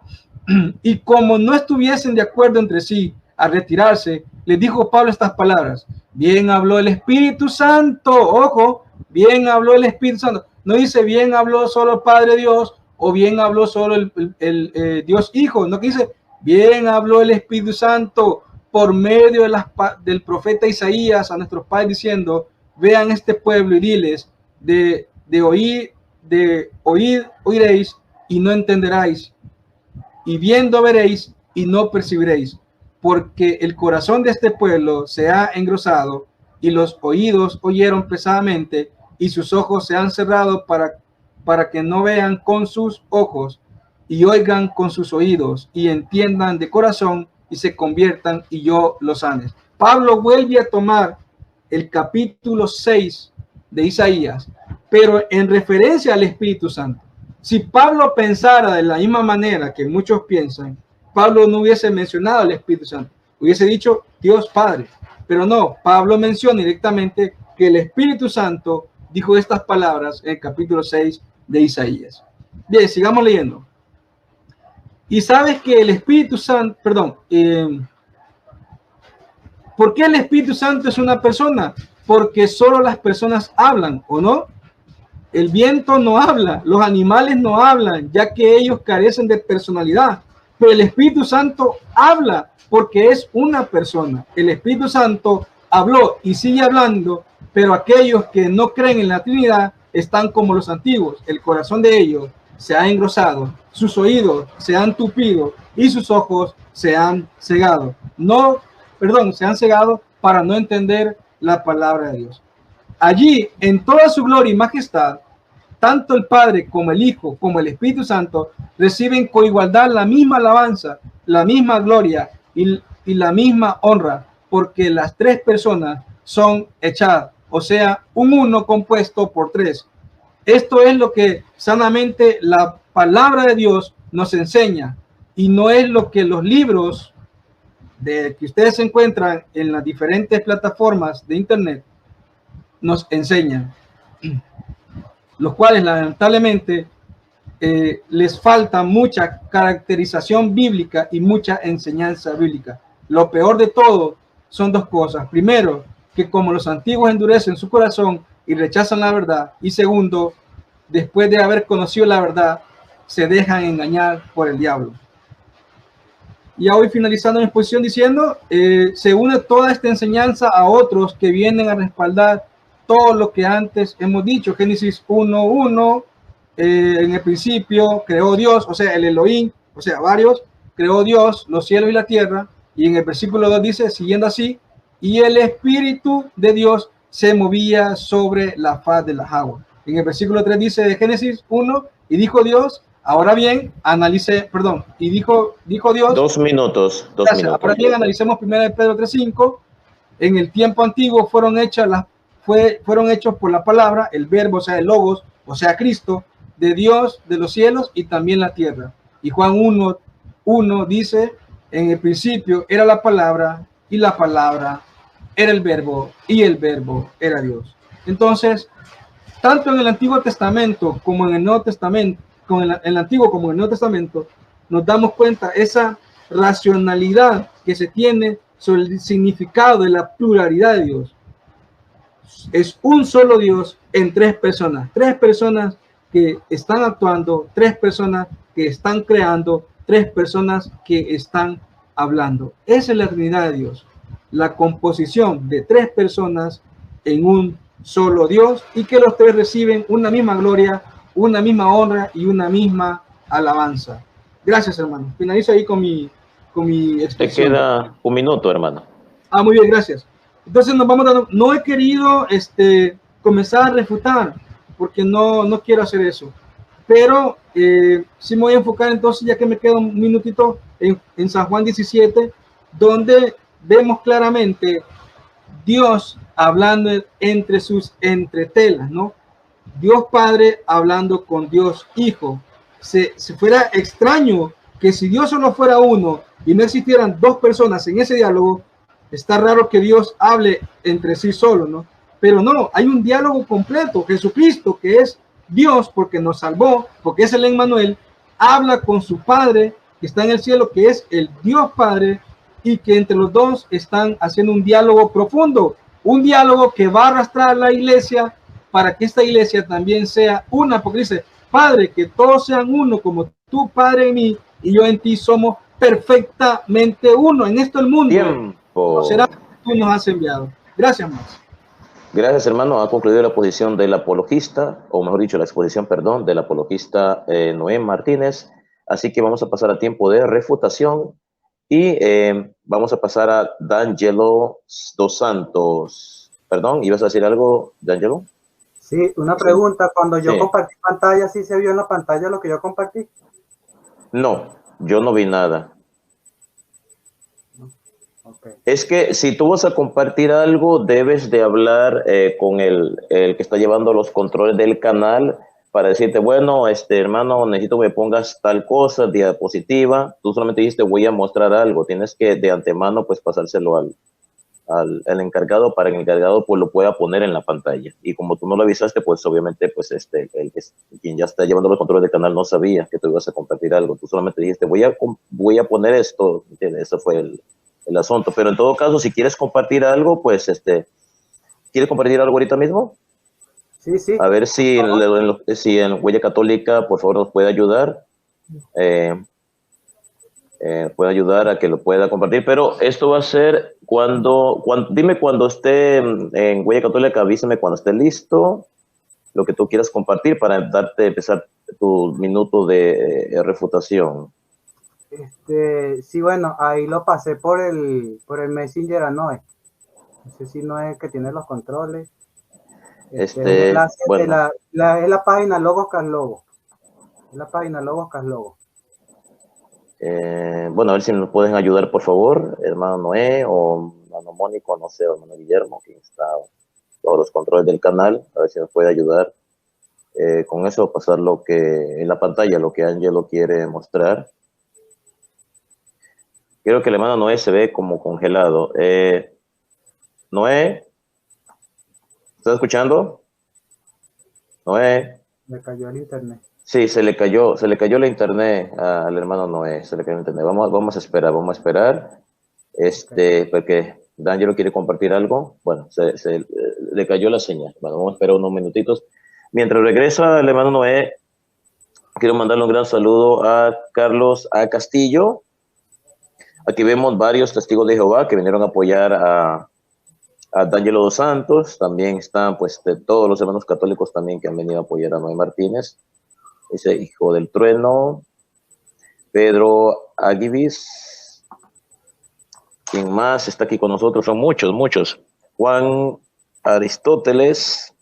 Y como no estuviesen de acuerdo entre sí a retirarse, les dijo Pablo estas palabras. Bien habló el Espíritu Santo, ojo, bien habló el Espíritu Santo. No dice bien habló solo el Padre Dios o bien habló solo el Dios Hijo. No, que dice bien habló el Espíritu Santo. por medio del profeta Isaías a nuestros padres diciendo: vean este pueblo y diles, de oiréis y no entenderáis, y viendo veréis y no percibiréis, porque el corazón de este pueblo se ha engrosado y los oídos oyeron pesadamente y sus ojos se han cerrado para que no vean con sus ojos y oigan con sus oídos y entiendan de corazón y se conviertan y yo los sane. Pablo vuelve a tomar el capítulo 6 de Isaías, pero en referencia al Espíritu Santo. Si Pablo pensara de la misma manera que muchos piensan, Pablo no hubiese mencionado al Espíritu Santo, hubiese dicho Dios Padre. Pero no, Pablo menciona directamente que el Espíritu Santo dijo estas palabras en el capítulo 6 de Isaías. Bien, sigamos leyendo. Y sabes que el Espíritu Santo, ¿por qué el Espíritu Santo es una persona? Porque solo las personas hablan, ¿o no? El viento no habla, los animales no hablan, ya que ellos carecen de personalidad. Pero el Espíritu Santo habla porque es una persona. El Espíritu Santo habló y sigue hablando, pero aquellos que no creen en la Trinidad están como los antiguos. El corazón de ellos se ha engrosado, sus oídos se han tupido y sus ojos se han cegado. Se han cegado para no entender la palabra de Dios. Allí, en toda su gloria y majestad, tanto el Padre como el Hijo como el Espíritu Santo reciben con igualdad la misma alabanza, la misma gloria y la misma honra, porque las tres personas son echadas, o sea, un uno compuesto por tres. Esto es lo que sanamente la palabra de Dios nos enseña, y no es lo que los libros que ustedes encuentran en las diferentes plataformas de internet nos enseñan, los cuales lamentablemente les falta mucha caracterización bíblica y mucha enseñanza bíblica. Lo peor de todo son dos cosas: primero, que como los antiguos endurecen su corazón y rechazan la verdad, y segundo, después de haber conocido la verdad, se dejan engañar por el diablo. Y ya voy finalizando mi exposición diciendo, se une toda esta enseñanza a otros que vienen a respaldar todo lo que antes hemos dicho. Génesis 1:1, en el principio creó Dios, o sea, el Elohim, o sea, varios, creó Dios los cielos y la tierra. Y en el versículo 2 dice, siguiendo así, y el Espíritu de Dios se movía sobre la faz de las aguas. En el versículo 3 dice de Génesis 1, y dijo Dios, ahora bien, y dijo Dios. 2 minutos. Ahora bien, analicemos 1 Pedro 3:5. En el tiempo antiguo fueron hechos por la palabra, el verbo, o sea, el logos, o sea, Cristo, de Dios, de los cielos y también la tierra. Y Juan 1:1 dice, en el principio era la palabra, y la palabra era el verbo, y el verbo era Dios. Entonces, tanto en el Antiguo Testamento como en el Nuevo Testamento, en el Antiguo como en el Nuevo Testamento, nos damos cuenta esa racionalidad que se tiene sobre el significado de la pluralidad de Dios. Es un solo Dios en tres personas que están actuando, tres personas que están creando, tres personas que están hablando. Esa es la Trinidad de Dios, la composición de tres personas en un solo Dios, y que los tres reciben una misma gloria, una misma honra y una misma alabanza. Gracias, hermano. Finalizo ahí con mi expresión. Te queda 1 minuto, hermano. Muy bien, gracias. Entonces nos vamos dando, no he querido comenzar a refutar, porque no quiero hacer eso, pero sí me voy a enfocar entonces, ya que me queda un minutito, en San Juan 17, donde vemos claramente Dios hablando entre sus entretelas, ¿no? Dios Padre hablando con Dios Hijo. Si fuera extraño que si Dios solo fuera uno y no existieran dos personas en ese diálogo, está raro que Dios hable entre sí solo, ¿no? Pero no, hay un diálogo completo. Jesucristo, que es Dios porque nos salvó, porque es el Emmanuel, habla con su Padre que está en el cielo, que es el Dios Padre, y que entre los dos están haciendo un diálogo profundo, un diálogo que va a arrastrar a la iglesia para que esta iglesia también sea una, porque dice, Padre, que todos sean uno, como tú, Padre, en mí y yo en ti somos perfectamente uno en esto el mundo. Tiempo. ¿Será que tú nos has enviado? Gracias, Max. Gracias, hermano. Ha concluido la posición del apologista, o mejor dicho, la exposición, perdón, del apologista Noé Martínez. Así que vamos a pasar a tiempo de refutación y vamos a pasar a D'Angelo dos Santos. Perdón, ¿ibas a decir algo, D'Angelo? Sí, una pregunta. Cuando yo Sí. compartí pantalla, ¿sí se vio en la pantalla lo que yo compartí? No, yo no vi nada. Okay. Es que si tú vas a compartir algo, debes de hablar con el que está llevando los controles del canal para decirte, bueno, hermano, necesito que me pongas tal cosa, diapositiva. Tú solamente dijiste, voy a mostrar algo. Tienes que de antemano pues pasárselo al encargado para que el encargado pues lo pueda poner en la pantalla. Y como tú no lo avisaste, pues obviamente pues quien ya está llevando los controles del canal no sabía que tú ibas a compartir algo. Tú solamente dijiste, voy a poner esto, ¿entiendes? Eso fue el asunto. Pero en todo caso, si quieres compartir algo, pues ¿quieres compartir algo ahorita mismo? Sí, sí. A ver si en Huella Católica, por favor, nos puede ayudar. Puede ayudar a que lo pueda compartir, pero esto va a ser dime cuando esté en Huella Católica, avísame cuando esté listo, lo que tú quieras compartir para empezar tu minuto de refutación. Sí, bueno, ahí lo pasé por el Messenger a Noé. No sé si Noé que tiene los controles. Un enlace bueno. es la página Logos Cas Logo. Es la página Logos Cas Logo. Bueno, a ver si nos pueden ayudar, por favor, hermano Noé o hermano Mónico, no sé, hermano Guillermo, quien está todos los controles del canal, a ver si nos puede ayudar con eso, pasar lo que en la pantalla, lo que Ángelo quiere mostrar. Creo que el hermano Noé se ve como congelado. Noé, ¿estás escuchando? Noé. Me cayó el internet. Sí, se le cayó la internet al hermano Noé, se le cayó el internet. Vamos a esperar. Okay. Porque D'Angelo quiere compartir algo. Bueno, le cayó la señal. Bueno, vamos a esperar unos minutitos. Mientras regresa el hermano Noé, quiero mandarle un gran saludo a Carlos A. Castillo. Aquí vemos varios testigos de Jehová que vinieron a apoyar a D'Angelo dos Santos. También están pues todos los hermanos católicos también que han venido a apoyar a Noé Martínez. Ese hijo del trueno, Pedro Aguivis. ¿Quién más está aquí con nosotros? Son muchos. Juan Aristóteles.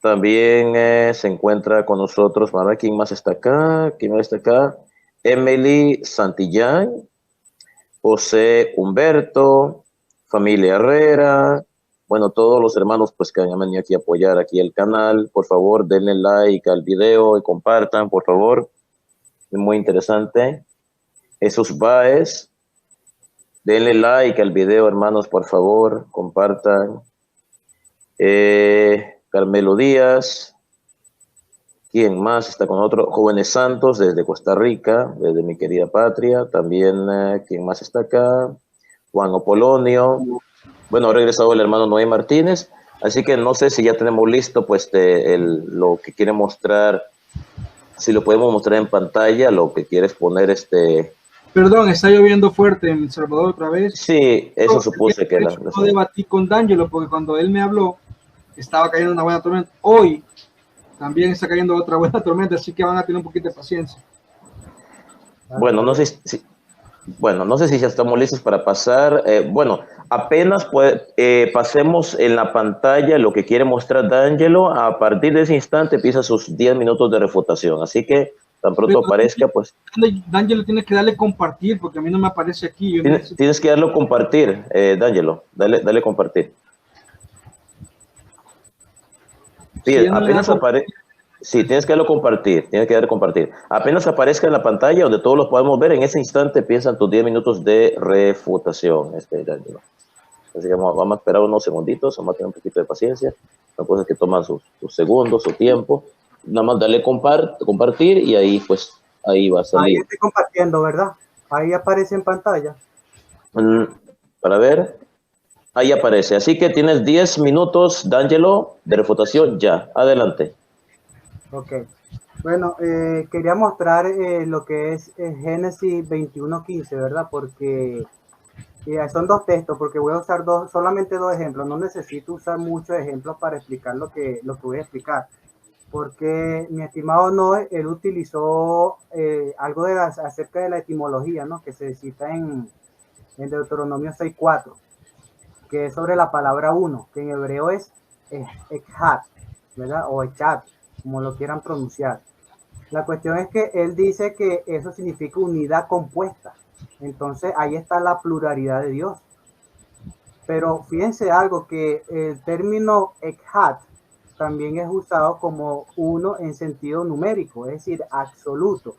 También se encuentra con nosotros. Para ver quién más está acá. Emily Santillán. José Humberto. Familia Herrera. Bueno, todos los hermanos pues que han venido aquí a apoyar aquí el canal, por favor denle like al video y compartan, por favor. Es muy interesante. Jesús Báez, denle like al video, hermanos, por favor, compartan. Carmelo Díaz. ¿Quién más está con otro? Jóvenes Santos desde Costa Rica, desde mi querida patria. También, ¿quién más está acá? Juan Apolonio. Bueno, ha regresado el hermano Noé Martínez, así que no sé si ya tenemos listo pues lo que quiere mostrar, si lo podemos mostrar en pantalla, lo que quieres poner Perdón, está lloviendo fuerte en El Salvador otra vez. Sí, eso supuse que no debatí con D'Angelo porque cuando él me habló estaba cayendo una buena tormenta. Hoy también está cayendo otra buena tormenta, así que van a tener un poquito de paciencia. Bueno, no sé si ya estamos listos para pasar. Bueno, apenas pasemos en la pantalla lo que quiere mostrar D'Angelo. A partir de ese instante empieza sus 10 minutos de refutación. Así que tan pronto aparezca, pues... D'Angelo tiene que darle compartir porque a mí no me aparece aquí. Tienes que darle compartir, D'Angelo. Dale compartir. Sí, si apenas aparece... Sí, tienes que darlo compartir, Apenas aparezca en la pantalla donde todos los podemos ver, en ese instante empiezan tus 10 minutos de refutación. Así que vamos a esperar unos segunditos, vamos a tener un poquito de paciencia. Son cosas que toman sus segundos, su tiempo. Nada más darle compartir y ahí pues, ahí va a salir. Ahí estoy compartiendo, ¿verdad? Ahí aparece en pantalla. Para ver. Ahí aparece. Así que tienes 10 minutos, D'Angelo, de refutación ya. Adelante. Ok. Bueno, quería mostrar lo que es Génesis 21:15, ¿verdad? Porque son dos textos, porque voy a usar solamente dos ejemplos. No necesito usar muchos ejemplos para explicar lo que voy a explicar. Porque mi estimado Noé, él utilizó algo acerca de la etimología, ¿no? Que se cita en Deuteronomio 6:4, que es sobre la palabra uno, que en hebreo es echad, ¿verdad? O echad, como lo quieran pronunciar. La cuestión es que él dice que eso significa unidad compuesta. Entonces ahí está la pluralidad de Dios. Pero fíjense algo, que el término echad también es usado como uno en sentido numérico, es decir, absoluto.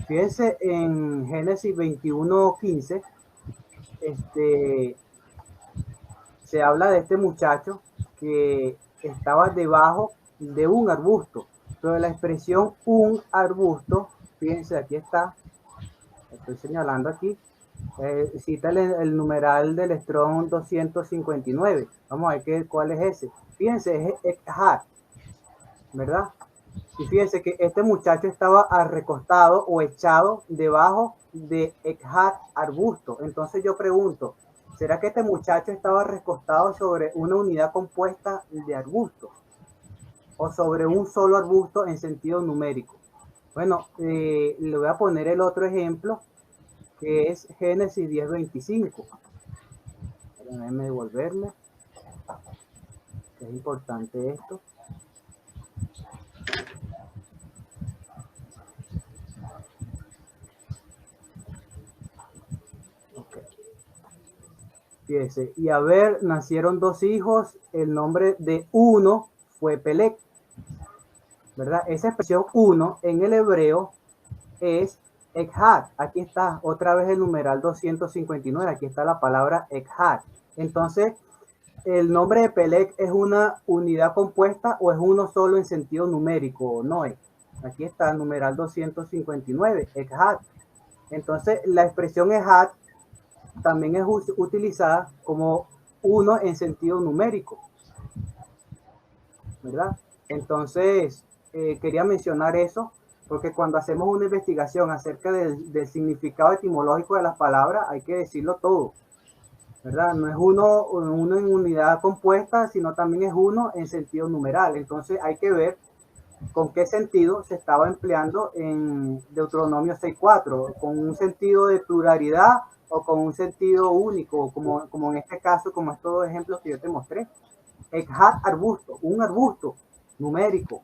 Fíjense en Génesis 21:15, se habla de este muchacho que estaba debajo de un arbusto, pero la expresión un arbusto, fíjense, aquí está, estoy señalando aquí, cita el numeral del Strong 259. Vamos a ver cuál es ese. Fíjense, es Echad, ¿verdad? Y fíjense que este muchacho estaba recostado o echado debajo de Echad arbusto. Entonces yo pregunto, ¿será que este muchacho estaba recostado sobre una unidad compuesta de arbustos o sobre un solo arbusto en sentido numérico? Bueno, le voy a poner el otro ejemplo, que es Génesis 10:25. Déjenme devolverme, que es importante esto. Okay. Fíjese, y a ver, nacieron dos hijos, el nombre de uno fue Pelec, ¿verdad? Esa expresión uno en el hebreo es Echad. Aquí está, otra vez el numeral 259, aquí está la palabra Echad. Entonces, ¿el nombre de Pelec es una unidad compuesta o es uno solo en sentido numérico? No es. Aquí está el numeral 259, Echad. Entonces, la expresión Echad también es utilizada como uno en sentido numérico, ¿verdad? Entonces, quería mencionar eso, porque cuando hacemos una investigación acerca del significado etimológico de las palabras, hay que decirlo todo, ¿verdad? No es uno en unidad compuesta, sino también es uno en sentido numeral. Entonces, hay que ver con qué sentido se estaba empleando en Deuteronomio 6:4, con un sentido de pluralidad o con un sentido único, como en este caso, como estos dos ejemplos que yo te mostré. Echad arbusto, un arbusto numérico,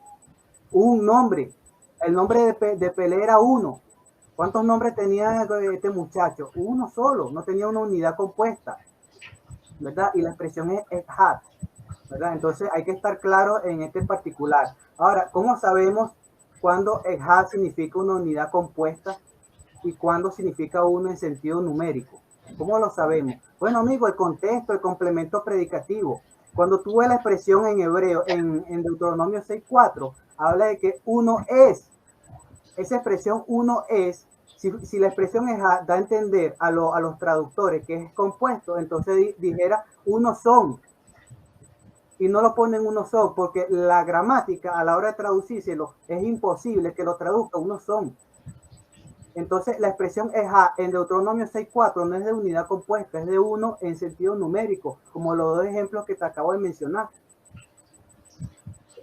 un nombre. El nombre de Pelé era uno. ¿Cuántos nombres tenía este muchacho? Uno solo, no tenía una unidad compuesta, ¿verdad? Y la expresión es echad, ¿verdad? Entonces hay que estar claro en este particular. Ahora, ¿cómo sabemos cuándo echad significa una unidad compuesta y cuándo significa uno en sentido numérico? ¿Cómo lo sabemos? Bueno, amigo, el contexto, el complemento predicativo. Cuando tú ves la expresión en hebreo, en Deuteronomio 6:4, habla de que uno es. Esa expresión uno es, si la expresión es da a entender a los traductores que es compuesto, entonces dijera uno son. Y no lo ponen uno son, porque la gramática a la hora de traducírselo es imposible que lo traduzca uno son. Entonces, la expresión ejá en Deuteronomio 6:4 no es de unidad compuesta, es de uno en sentido numérico, como los dos ejemplos que te acabo de mencionar.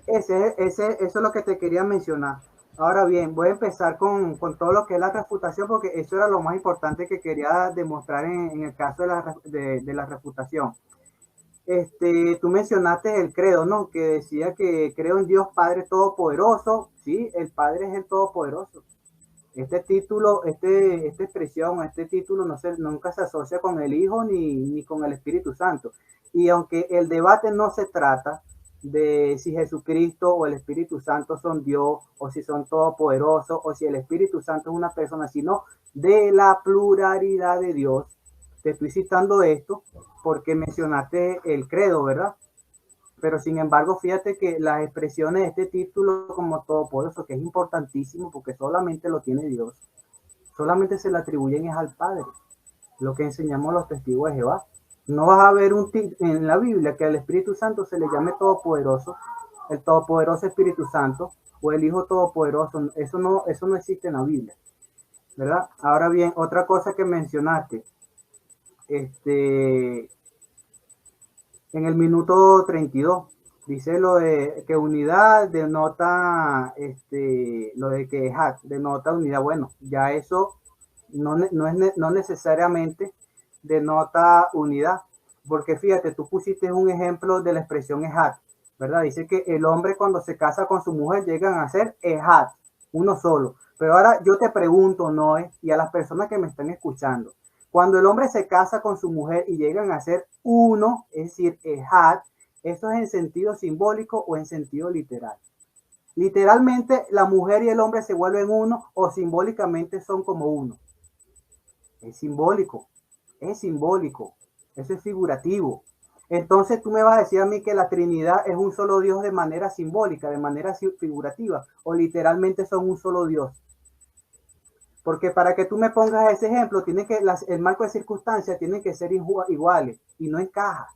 Eso es lo que te quería mencionar. Ahora bien, voy a empezar con todo lo que es la refutación, porque eso era lo más importante que quería demostrar en el caso de la refutación. Tú mencionaste el credo, ¿no? Que decía que creo en Dios Padre Todopoderoso. Sí, el Padre es el Todopoderoso. Este título, esta expresión, este título nunca se asocia con el Hijo ni con el Espíritu Santo. Y aunque el debate no se trata de si Jesucristo o el Espíritu Santo son Dios, o si son todopoderosos, o si el Espíritu Santo es una persona, sino de la pluralidad de Dios. Te estoy citando esto porque mencionaste el credo, ¿verdad? Pero sin embargo, fíjate que las expresiones de este título como todopoderoso, que es importantísimo porque solamente lo tiene Dios, solamente se le atribuyen es al Padre, lo que enseñamos los testigos de Jehová. No vas a ver en la Biblia que al Espíritu Santo se le llame todopoderoso, el todopoderoso Espíritu Santo, o el Hijo Todopoderoso. Eso no existe en la Biblia, ¿verdad? Ahora bien, otra cosa que mencionaste, en el minuto 32, dice lo de que unidad denota, lo de que hat denota unidad. Bueno, ya eso no necesariamente denota unidad, porque fíjate, tú pusiste un ejemplo de la expresión hat, ¿verdad? Dice que el hombre cuando se casa con su mujer llegan a ser hat, uno solo. Pero ahora yo te pregunto, Noé, y a las personas que me están escuchando, cuando el hombre se casa con su mujer y llegan a ser uno, es decir, hat, ¿eso es en sentido simbólico o en sentido literal? Literalmente la mujer y el hombre se vuelven uno, o simbólicamente son como uno. Es simbólico, eso es figurativo. Entonces tú me vas a decir a mí que la Trinidad es un solo Dios de manera simbólica, de manera figurativa, o literalmente son un solo Dios. Porque para que tú me pongas ese ejemplo, el marco de circunstancias tiene que ser iguales y no encaja.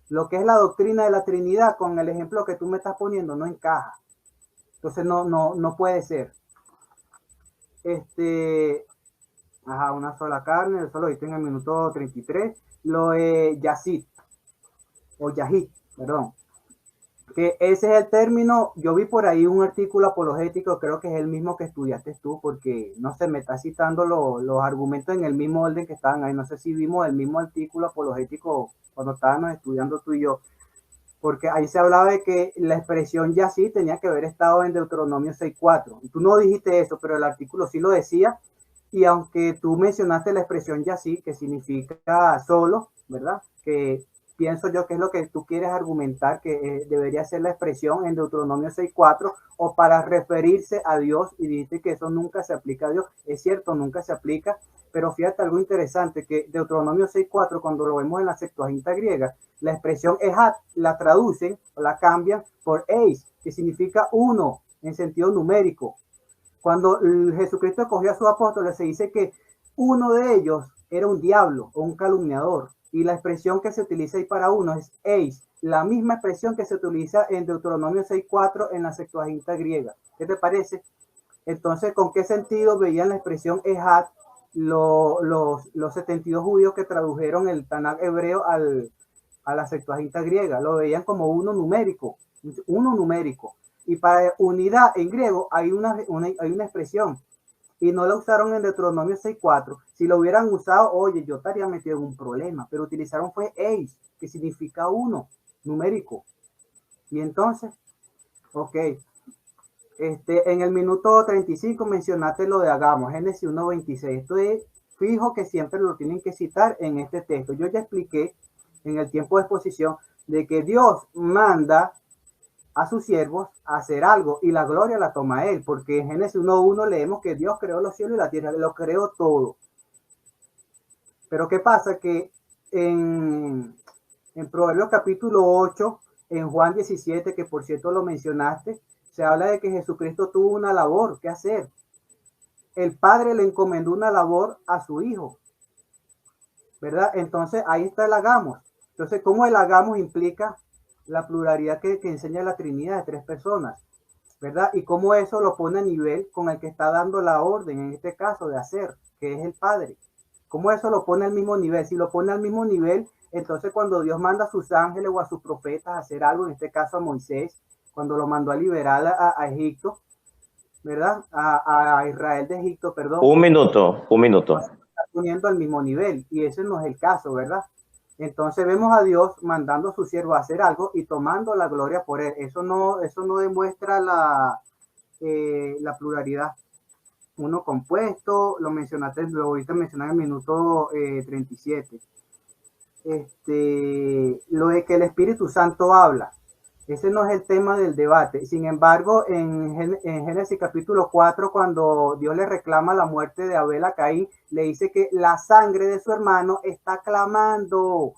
Lo que es la doctrina de la Trinidad con el ejemplo que tú me estás poniendo no encaja. Entonces no puede ser. Una sola carne, eso lo viste en el minuto 33. Lo de Yazid, o Yahid, perdón. Que ese es el término. Yo vi por ahí un artículo apologético, creo que es el mismo que estudiaste tú, porque no sé, me está citando los argumentos en el mismo orden que estaban ahí. No sé si vimos el mismo artículo apologético cuando estábamos estudiando tú y yo, porque ahí se hablaba de que la expresión Yazid tenía que haber estado en Deuteronomio 6.4. Tú no dijiste eso, pero el artículo sí lo decía. Y aunque tú mencionaste la expresión Yazid, que significa solo, ¿verdad? Que pienso yo que es lo que tú quieres argumentar, que debería ser la expresión en Deuteronomio 6.4, o para referirse a Dios, y dijiste que eso nunca se aplica a Dios. Es cierto, nunca se aplica, pero fíjate algo interesante, que Deuteronomio 6.4, cuando lo vemos en la Septuaginta griega, la expresión ehat la traducen o la cambian por eis, que significa uno en sentido numérico. Cuando Jesucristo cogió a sus apóstoles, se dice que uno de ellos era un diablo o un calumniador. Y la expresión que se utiliza ahí para uno es eis, la misma expresión que se utiliza en Deuteronomio 6.4 en la Septuaginta griega. ¿Qué te parece? Entonces, ¿con qué sentido veían la expresión ehat los 72 judíos que tradujeron el Tanaj hebreo a la Septuaginta griega? Lo veían como uno numérico. Y para unidad en griego hay una expresión, y no la usaron en Deuteronomio 6.4. Si lo hubieran usado, oye, yo estaría metido en un problema, pero utilizaron fue eis, que significa uno, numérico. Y entonces, ok, en el minuto 35 mencionaste lo de Agamos, Génesis 1.26. Esto es fijo que siempre lo tienen que citar en este texto. Yo ya expliqué en el tiempo de exposición de que Dios manda a sus siervos a hacer algo y la gloria la toma él, porque en Génesis 1.1 leemos que Dios creó los cielos y la tierra, lo creó todo. Pero ¿qué pasa? Que en Proverbios capítulo 8, en Juan 17, que por cierto lo mencionaste, se habla de que Jesucristo tuvo una labor que hacer. El Padre le encomendó una labor a su Hijo, ¿verdad? Entonces ahí está el hagamos. Entonces, ¿cómo el hagamos implica la pluralidad que enseña la Trinidad de tres personas, ¿verdad? Y cómo eso lo pone a nivel con el que está dando la orden, en este caso de hacer, que es el Padre. ¿Cómo eso lo pone al mismo nivel? Si lo pone al mismo nivel, entonces cuando Dios manda a sus ángeles o a sus profetas a hacer algo, en este caso a Moisés, cuando lo mandó a liberar a Egipto, ¿verdad? A Israel de Egipto, perdón. Un minuto. Está poniendo al mismo nivel, y ese no es el caso, ¿verdad? Entonces vemos a Dios mandando a su siervo a hacer algo y tomando la gloria por él. Eso no demuestra la pluralidad. Uno compuesto, lo mencionaste, lo ahorita mencioné en el minuto 37. Lo de que el Espíritu Santo habla. Ese no es el tema del debate. Sin embargo, en Génesis capítulo 4, cuando Dios le reclama la muerte de Abel a Caín, le dice que la sangre de su hermano está clamando.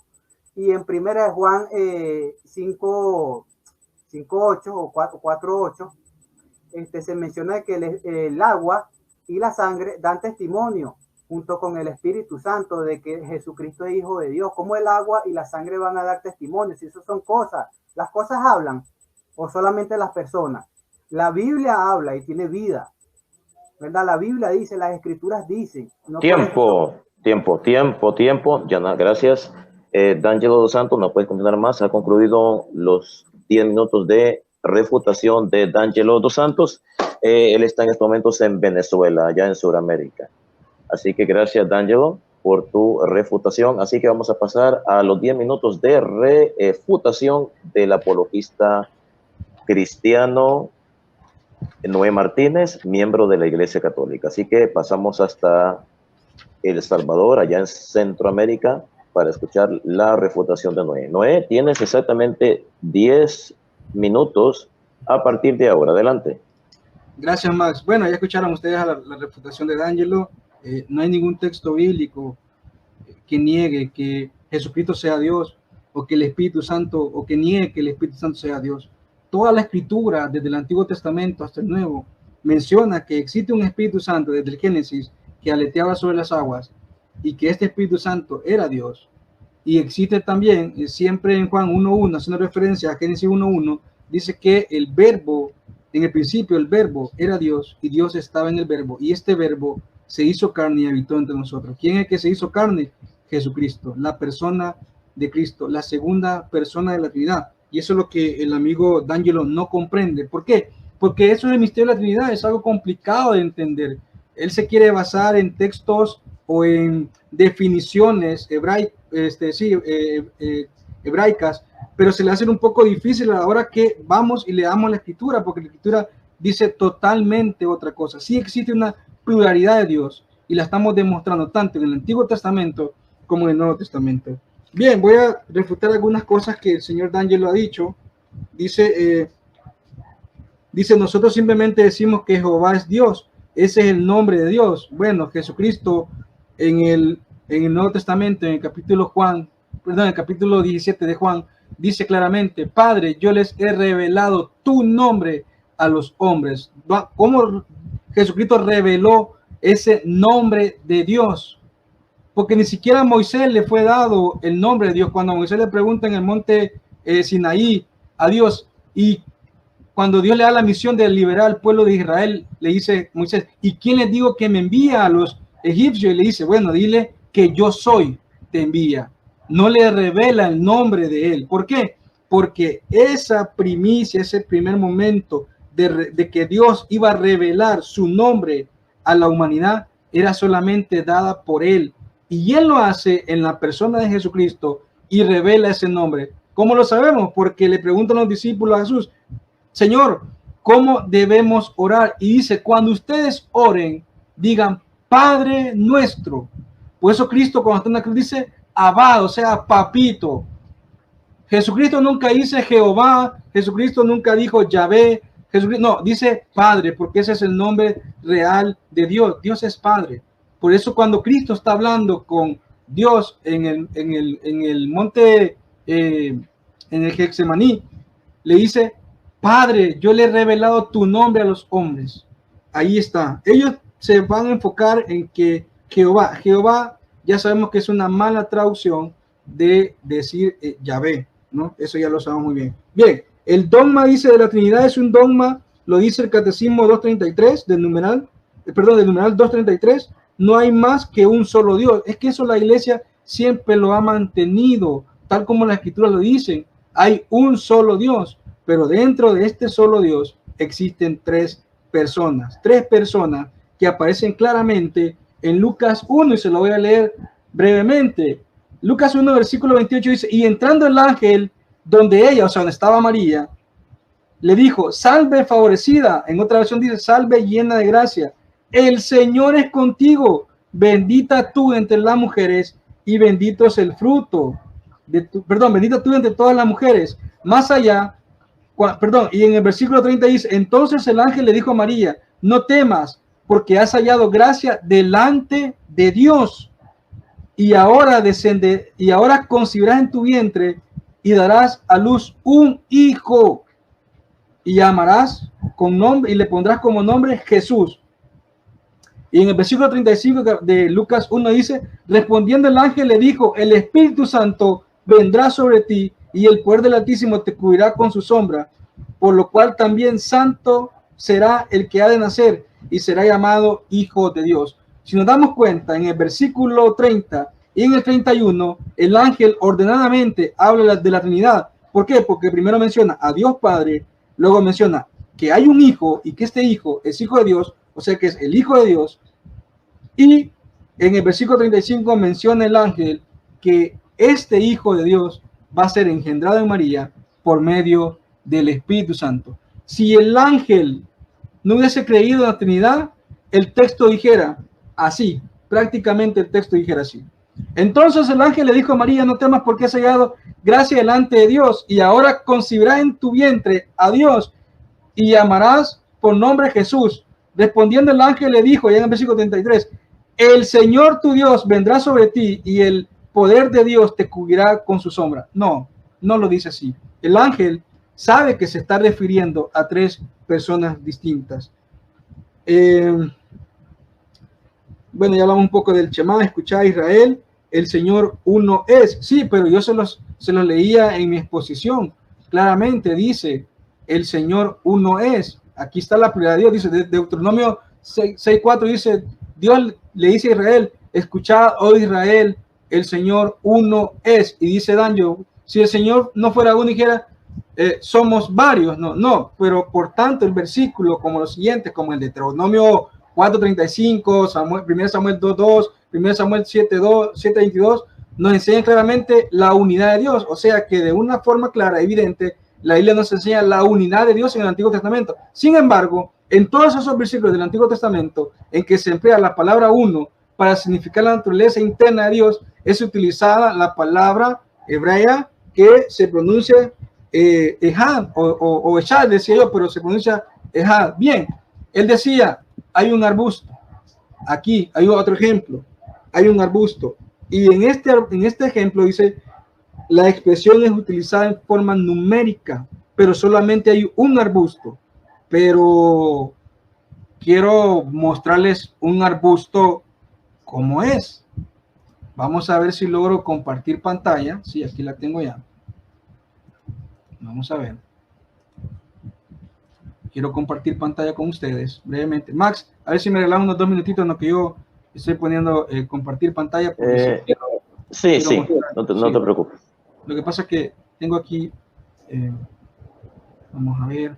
Y en primera de Juan 5.8 o 4.8, se menciona que el agua y la sangre dan testimonio junto con el Espíritu Santo de que Jesucristo es Hijo de Dios. ¿Cómo el agua y la sangre van a dar testimonio? Si eso son cosas, ¿las cosas hablan o solamente las personas? La Biblia habla y tiene vida, ¿verdad? La Biblia dice, las escrituras dicen. No tiempo. Gracias. D'Angelo dos Santos, no puede continuar más. Ha concluido los 10 minutos de refutación de D'Angelo dos Santos. Él está en estos momentos en Venezuela, allá en Sudamérica. Así que gracias, D'Angelo, por tu refutación. Así que vamos a pasar a los 10 minutos de refutación del apologista cristiano Noé Martínez, miembro de la Iglesia Católica. Así que pasamos hasta El Salvador, allá en Centroamérica, para escuchar la refutación de Noé. Noé, tienes exactamente 10 minutos a partir de ahora. Adelante. Gracias, Max. Bueno, ya escucharon ustedes a la refutación de D'Angelo. No hay ningún texto bíblico que niegue que Jesucristo sea Dios, o que el Espíritu Santo, o que niegue que el Espíritu Santo sea Dios. Toda la escritura, desde el Antiguo Testamento hasta el Nuevo, menciona que existe un Espíritu Santo desde el Génesis que aleteaba sobre las aguas, y que este Espíritu Santo era Dios. Y existe también, siempre en Juan 1.1, haciendo referencia a Génesis 1.1, dice que el verbo, en el principio el verbo era Dios, y Dios estaba en el verbo, y este verbo se hizo carne y habitó entre nosotros. ¿Quién es el que se hizo carne? Jesucristo, la persona de Cristo, la segunda persona de la Trinidad. Y eso es lo que el amigo D'Angelo no comprende. ¿Por qué? Porque eso del misterio de la Trinidad es algo complicado de entender. Él se quiere basar en textos o en definiciones hebraicas, pero se le hace un poco difícil a la hora que vamos y leamos la Escritura, porque la Escritura dice totalmente otra cosa. Sí existe una pluralidad de Dios, y la estamos demostrando tanto en el Antiguo Testamento como en el Nuevo Testamento. Bien, voy a refutar algunas cosas que el señor D'Angelo ha dicho. Dice, nosotros simplemente decimos que Jehová es Dios. Ese es el nombre de Dios. Bueno, Jesucristo en el Nuevo Testamento, en el capítulo 17 de Juan, dice claramente: Padre, yo les he revelado tu nombre a los hombres. ¿Cómo Jesucristo reveló ese nombre de Dios? Porque ni siquiera a Moisés le fue dado el nombre de Dios. Cuando a Moisés le pregunta en el monte Sinaí a Dios, y cuando Dios le da la misión de liberar al pueblo de Israel, le dice Moisés: ¿y quién les digo que me envía a los egipcios? Y le dice: bueno, dile que yo soy, te envía. No le revela el nombre de él. ¿Por qué? Porque esa primicia, ese primer momento de que Dios iba a revelar su nombre a la humanidad, era solamente dada por él. Y él lo hace en la persona de Jesucristo y revela ese nombre. ¿Cómo lo sabemos? Porque le preguntan los discípulos a Jesús: Señor, ¿cómo debemos orar? Y dice: cuando ustedes oren, digan Padre nuestro. Por eso Cristo, cuando está en la cruz, dice Abba, o sea, papito. Jesucristo nunca dice Jehová, Jesucristo nunca dijo Yahvé, Jesucristo, no, dice Padre, porque ese es el nombre real de Dios. Dios es Padre. Por eso cuando Cristo está hablando con Dios en el monte, en el Getsemaní, le dice: Padre, yo le he revelado tu nombre a los hombres. Ahí está. Ellos se van a enfocar en que Jehová, ya sabemos que es una mala traducción de decir Yahvé, ¿no? Eso ya lo sabemos muy bien. Bien, el dogma, dice, de la Trinidad es un dogma, lo dice el Catecismo 233 del numeral 233. No hay más que un solo Dios. Es que eso la Iglesia siempre lo ha mantenido, tal como las Escrituras lo dicen. Hay un solo Dios, pero dentro de este solo Dios existen tres personas que aparecen claramente en Lucas 1, y se lo voy a leer brevemente. Lucas 1, versículo 28 dice: y entrando el ángel donde ella, o sea, donde estaba María, le dijo: salve favorecida. En otra versión dice: salve llena de gracia, el Señor es contigo, bendita tú entre las mujeres y bendito es el fruto de tu, bendita tú entre todas las mujeres. Más allá, y en el versículo 30 dice: entonces el ángel le dijo a María: no temas, porque has hallado gracia delante de Dios, y ahora concebirás en tu vientre y darás a luz un hijo, y llamarás con nombre, y le pondrás como nombre Jesús. Y en el versículo 35 de Lucas 1 dice: respondiendo el ángel le dijo: el Espíritu Santo vendrá sobre ti, y el poder del Altísimo te cubrirá con su sombra, por lo cual también santo será el que ha de nacer y será llamado Hijo de Dios. Si nos damos cuenta, en el versículo 30 y en el 31, el ángel ordenadamente habla de la Trinidad. ¿Por qué? Porque primero menciona a Dios Padre, luego menciona que hay un hijo y que este hijo es hijo de Dios, o sea que es el Hijo de Dios. Y en el versículo 35 menciona el ángel que este Hijo de Dios va a ser engendrado en María por medio del Espíritu Santo. Si el ángel no hubiese creído en la Trinidad, el texto dijera así, prácticamente el texto dijera así. Entonces el ángel le dijo a María, no temas porque has hallado gracia delante de Dios, y ahora concebirás en tu vientre a Dios y llamarás por nombre Jesús. Respondiendo el ángel le dijo, ya en el versículo 33, el Señor tu Dios vendrá sobre ti y el poder de Dios te cubrirá con su sombra. No, no lo dice así. El ángel sabe que se está refiriendo a tres personas distintas. Bueno, ya hablamos un poco del Shema, escuchá Israel, el Señor uno es. Sí, pero yo se los leía en mi exposición. Claramente dice, el Señor uno es. Aquí está la prioridad de Dios, dice Deuteronomio 6:4, dice, Dios le dice a Israel, escuchad, oh Israel, el Señor uno es. Y dice Daniel, si el Señor no fuera uno, dijera, somos varios. No, pero por tanto el versículo, como los siguientes, como el de Deuteronomio 4:35, 1 Samuel 2:2, 1 Samuel 7:22, nos enseñan claramente la unidad de Dios. O sea que de una forma clara, evidente, la Biblia nos enseña la unidad de Dios en el Antiguo Testamento. Sin embargo, en todos esos versículos del Antiguo Testamento en que se emplea la palabra uno para significar la naturaleza interna de Dios, es utilizada la palabra hebrea que se pronuncia Ejad o Eshad, decía yo, pero se pronuncia Ejad. Bien, él decía, hay un arbusto. Aquí hay otro ejemplo, hay un arbusto. Y en este ejemplo dice, la expresión es utilizada en forma numérica, pero solamente hay un arbusto. Pero quiero mostrarles un arbusto como es. Vamos a ver si logro compartir pantalla. Sí, aquí la tengo ya. Vamos a ver. Quiero compartir pantalla con ustedes brevemente. Max, a ver si me regalan unos 2 minutitos en lo que yo estoy poniendo compartir pantalla. Sí, no te preocupes. Lo que pasa es que tengo aquí, vamos a ver,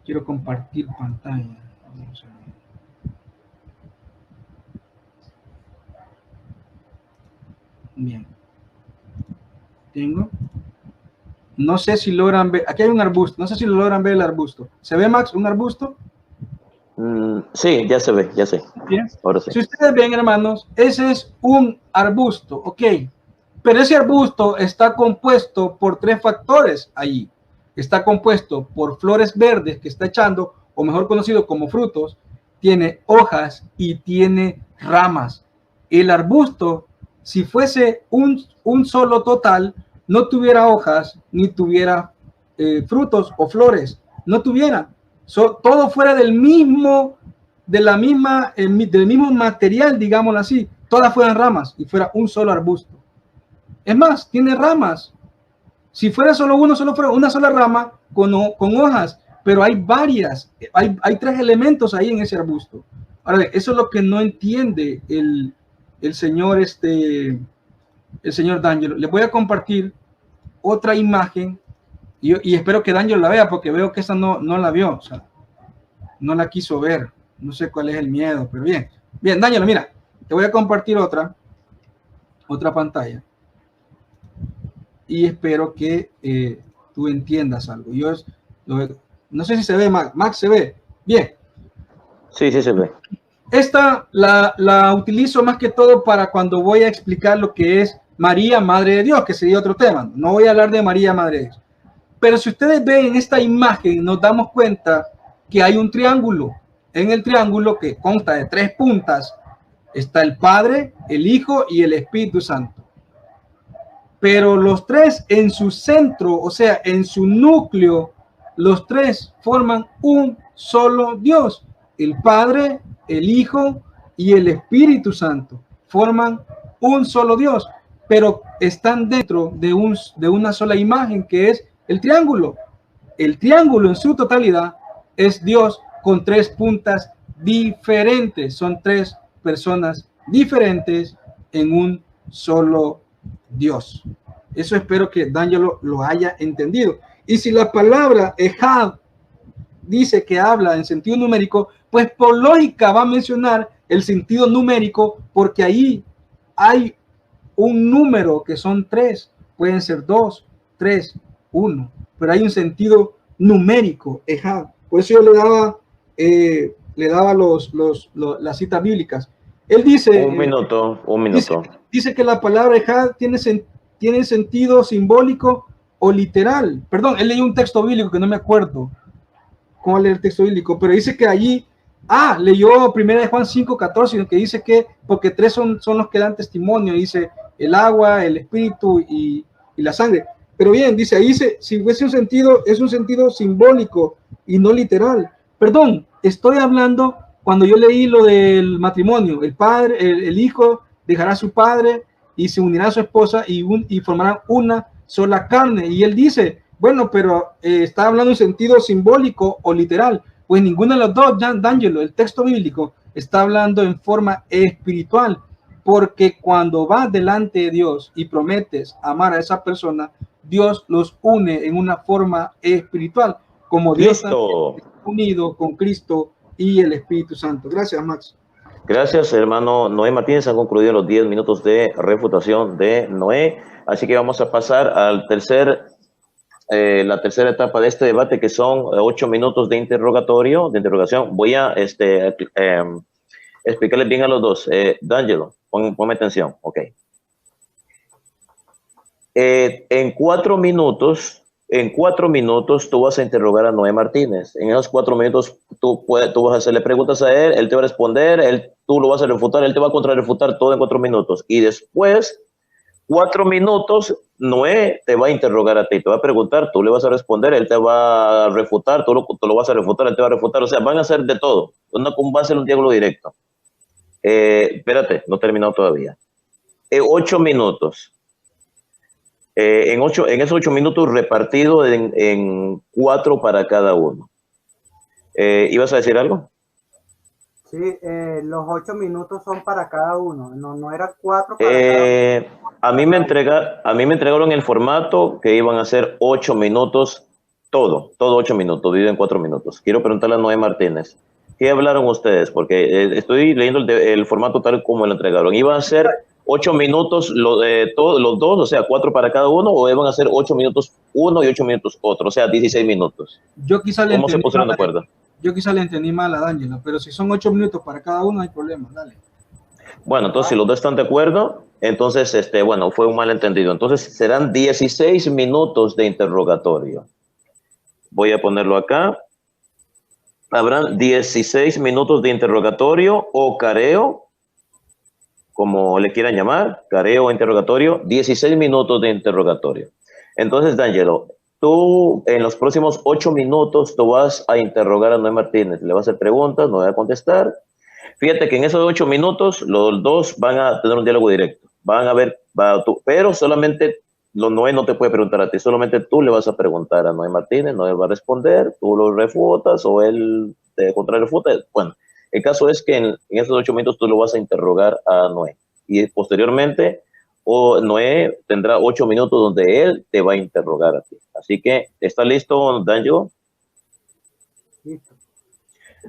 quiero compartir pantalla. Vamos a ver. Bien. No sé si logran ver, aquí hay un arbusto, no sé si lo logran ver el arbusto. ¿Se ve, Max, un arbusto? Sí, ya se ve, ya sé. Bien. Ahora sí. Si ustedes ven, hermanos, ese es un arbusto, ok. Pero ese arbusto está compuesto por 3 factores allí. Está compuesto por flores verdes que está echando, o mejor conocido como frutos, tiene hojas y tiene ramas. El arbusto, si fuese un solo total, no tuviera hojas ni tuviera frutos o flores, no tuviera. Todo fuera del mismo material, digámoslo así, todas fueran ramas y fuera un solo arbusto. Es más, tiene ramas. Si fuera solo uno, solo fuera una sola rama con hojas, pero hay varias, hay 3 elementos ahí en ese arbusto. Ahora, eso es lo que no entiende el señor Daniel. Les voy a compartir otra imagen y espero que Daniel la vea, porque veo que esa no la vio, o sea, no la quiso ver. No sé cuál es el miedo, pero bien, Daniel, mira, te voy a compartir otra pantalla y espero que tú entiendas algo. No sé si se ve, Max, ¿se ve? Bien. Sí, se ve. Esta la utilizo más que todo para cuando voy a explicar lo que es María, Madre de Dios, que sería otro tema. No voy a hablar de María, Madre de Dios. Pero si ustedes ven en esta imagen, nos damos cuenta que hay un triángulo. En el triángulo, que consta de 3 puntas, está el Padre, el Hijo y el Espíritu Santo. Pero los 3 en su centro, o sea, en su núcleo, los 3 forman un solo Dios. El Padre, el Hijo y el Espíritu Santo forman un solo Dios, pero están dentro de una sola imagen, que es el triángulo. El triángulo en su totalidad es Dios con tres puntas diferentes. Son tres personas diferentes en un solo Dios. Eso espero que D'Angelo lo haya entendido. Y si la palabra Ejad dice que habla en sentido numérico, pues por lógica va a mencionar el sentido numérico, porque ahí hay un número que son tres, pueden ser 2, 3, 1, pero hay un sentido numérico, Ejad. Por eso yo le daba las citas bíblicas. Él dice, un minuto. Dice que la palabra Ejad tiene sentido simbólico o literal. Perdón, él leyó un texto bíblico que no me acuerdo cómo leer el texto bíblico, pero dice que allí, leyó 1 Juan 5:14, que dice que porque tres son los que dan testimonio, dice el agua, el espíritu y la sangre. Pero bien, dice ahí, si hubiese un sentido, es un sentido simbólico y no literal. Perdón, estoy hablando cuando yo leí lo del matrimonio, el padre, el hijo dejará a su padre y se unirá a su esposa y formarán una sola carne. Y él dice, bueno, pero está hablando en sentido simbólico o literal. Pues ninguno de los dos, D'Angelo, el texto bíblico está hablando en forma espiritual, porque cuando vas delante de Dios y prometes amar a esa persona, Dios los une en una forma espiritual, como Dios está unido con Cristo y el Espíritu Santo. Gracias, Max. Gracias, hermano Noé Martínez. Han concluido los 10 minutos de refutación de Noé. Así que vamos a pasar al la tercera etapa de este debate, que son 8 minutos de interrogación. Voy a explicarles bien a los dos. D'Angelo, ponme atención. Ok. En 4 minutos tú vas a interrogar a Noé Martínez. En esos 4 minutos tú vas a hacerle preguntas a él te va a responder, tú lo vas a refutar, él te va a contrarrefutar todo en 4 minutos. Y después, 4 minutos, Noé te va a interrogar a ti, te va a preguntar, tú le vas a responder, él te va a refutar, tú lo vas a refutar, él te va a refutar. O sea, van a hacer de todo. Va a ser un diálogo directo. Espérate, no he terminado todavía. 8 minutos. En esos 8 minutos repartido en 4 para cada uno. ¿Ibas a decir algo? Sí, los 8 minutos son para cada uno, no era 4 para cada uno. A mí me entregaron el formato que iban a ser 8 minutos, todo 8 minutos, dividido en 4 minutos. Quiero preguntarle a Noé Martínez, ¿qué hablaron ustedes? Porque estoy leyendo el formato tal como lo entregaron. ¿Iban a ser 8 minutos los dos, o sea, 4 para cada uno, o iban a ser 8 minutos uno y 8 minutos otro, o sea, 16 minutos? ¿Cómo se pusieron de acuerdo? Yo quizá le entendí mal a D'Angelo, pero si son 8 minutos para cada uno, no hay problema, dale. Bueno, entonces si los dos están de acuerdo, entonces, bueno, fue un malentendido. Entonces serán 16 minutos de interrogatorio. Voy a ponerlo acá. Habrán 16 minutos de interrogatorio o careo, como le quieran llamar, careo o interrogatorio, 16 minutos de interrogatorio. Entonces, D'Angelo, tú en los próximos 8 minutos tú vas a interrogar a Noé Martínez, le vas a hacer preguntas, no va a contestar. Fíjate que en esos 8 minutos los dos van a tener un diálogo directo, van a ver, pero solamente Noé no te puede preguntar a ti, solamente tú le vas a preguntar a Noé Martínez, Noé va a responder, tú lo refutas o él te contrarrefuta. Bueno, el caso es que en esos 8 minutos tú lo vas a interrogar a Noé y posteriormente Noé tendrá 8 minutos donde él te va a interrogar a ti. Así que, ¿está listo, D'Angelo? Listo.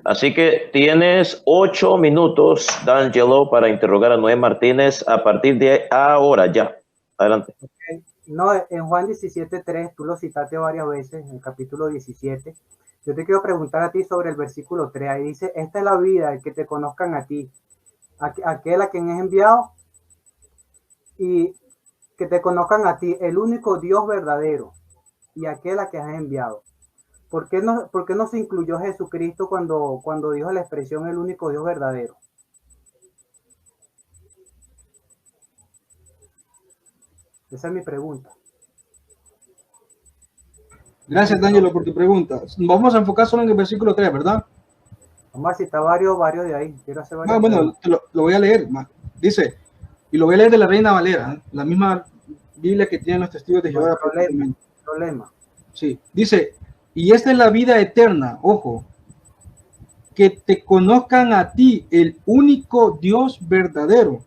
Así que tienes 8 minutos, D'Angelo, para interrogar a Noé Martínez a partir de ahora, ya. Adelante. Okay. No, en Juan 17:3, tú lo citaste varias veces, en el capítulo 17. Yo te quiero preguntar a ti sobre el versículo 3. Ahí dice, esta es la vida, el que te conozcan a ti, aquel a quien es enviado, y que te conozcan a ti, el único Dios verdadero, y aquel a que has enviado. ¿Por qué no se incluyó Jesucristo cuando dijo la expresión el único Dios verdadero? Esa es mi pregunta. Gracias, D'Angelo, por tu pregunta. Vamos a enfocar solo en el versículo 3, ¿verdad? Vamos a citar varios de ahí. Quiero hacer varios. Bueno, lo voy a leer. Dice, y lo voy a leer de la Reina Valera, la misma Biblia que tienen los testigos de Jehová. Problema. Sí, dice, y esta es la vida eterna, ojo, que te conozcan a ti, el único Dios verdadero,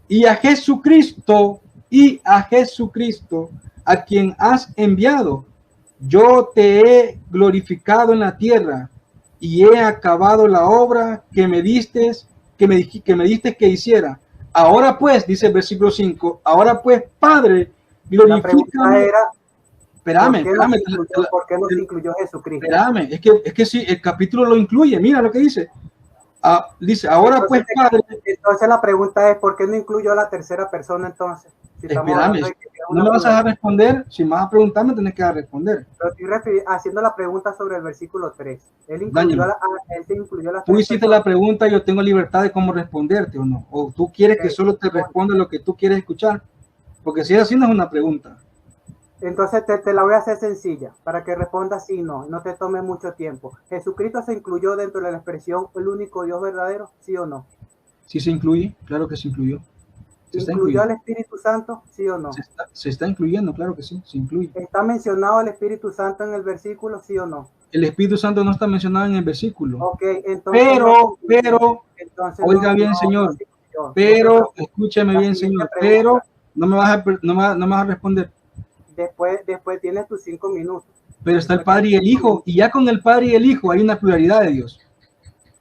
y a Jesucristo, a quien has enviado. Yo te he glorificado en la tierra y he acabado la obra que me diste, que hiciera. Ahora pues, dice el versículo 5, ahora pues, Padre, La pregunta glorifícame. era, Espérame, ¿por qué no se incluyó Jesucristo? espérame, es que sí, el capítulo lo incluye, mira lo que dice. Dice, ahora Entonces, pues, Padre. entonces la pregunta es, ¿por qué no incluyó a la tercera persona entonces? Si estamos Espérame, hablando de que es no una me vas a dejar pluralidad. responder. Si me vas a preguntar, me tenés que dar responder. Pero estoy haciendo la pregunta sobre el versículo 3. Dáñame. Él te incluyó a las Tú tres hiciste personas. la pregunta, yo tengo libertad de cómo responderte o no. O tú quieres que Okay. solo te responda lo que tú quieres escuchar. Porque si es así, no es una pregunta. Entonces te la voy a hacer sencilla para que respondas sí no, no te tome mucho tiempo. ¿Jesucristo se incluyó dentro de la expresión el único Dios verdadero? ¿Sí o no? Sí se incluye, claro que se incluyó. Se está ¿Incluyó al incluyendo. Espíritu Santo? ¿Sí o no? Se está incluyendo, claro que sí, se incluye. ¿Está mencionado el Espíritu Santo en el versículo? ¿Sí o no? El Espíritu Santo no está mencionado en el versículo. Ok, entonces entonces Oiga bien, no Señor. se incluyó, no se Pero, preocupe. escúchame La bien, siguiente Señor. Pero pregunta, no me vas a responder. después tienes tus 5 minutos. Pero está el Después Padre tienes y el 5 Hijo. minutos. Y ya con el Padre y el Hijo hay una pluralidad de Dios.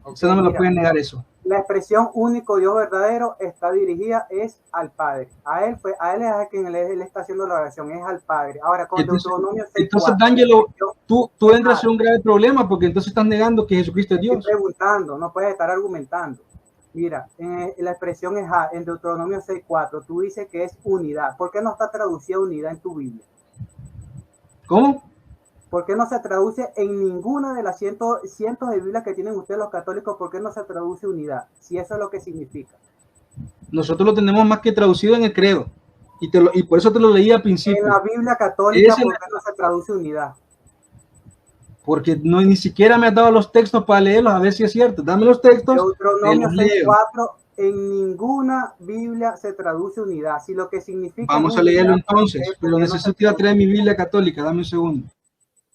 Ok, Eso no me lo mira, pueden negar eso. la expresión único Dios verdadero está dirigida es al Padre. A él es a quien él está haciendo la oración, es al Padre. Ahora, con Deuteronomio Entonces 6:4, D'Angelo, tú es entras en un grave problema porque entonces estás negando que Jesucristo es estoy Dios. preguntando, no puedes estar argumentando. Mira, la expresión es en Deuteronomio 6:4, tú dices que es unidad. ¿Por qué no está traducida unidad en tu Biblia? ¿Cómo? ¿Por qué no se traduce en ninguna de las cientos de Biblias que tienen ustedes los católicos? ¿Por qué no se traduce unidad? Si eso es lo que significa. Nosotros lo tenemos más que traducido en el credo. Y por eso te lo leí al En principio. la Biblia católica, En ¿por qué no se traduce unidad? porque no, ni siquiera me has dado los textos para leerlos, a ver si es cierto. Dame los textos, te Deuteronomio los leo. 6:4, en ninguna Biblia se traduce unidad. Si lo que significa es Vamos a leerlo unidad, entonces, ¿por pero qué no se necesito ir a traduce traer mi unidad? Biblia católica. Dame un segundo.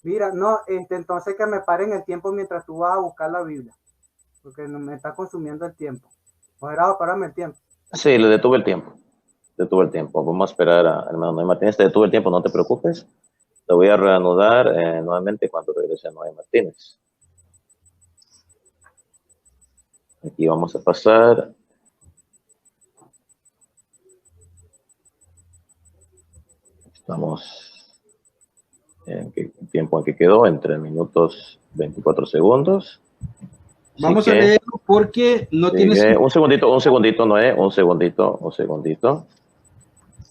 Mira, no, entonces que me paren el tiempo mientras tú vas a buscar la Biblia, porque me está consumiendo el tiempo. Moderado, párame el tiempo. Sí, le detuve el tiempo. Detuve el tiempo. Vamos a esperar a hermano Noé Martínez. Te detuve el tiempo, no te preocupes. Te voy a reanudar nuevamente cuando regrese Noé Martínez. Aquí vamos a pasar. Estamos en el tiempo en que quedó, en 3 minutos 24 segundos. Vamos a leerlo porque no tiene sentido. Un segundito, Noé, un segundito.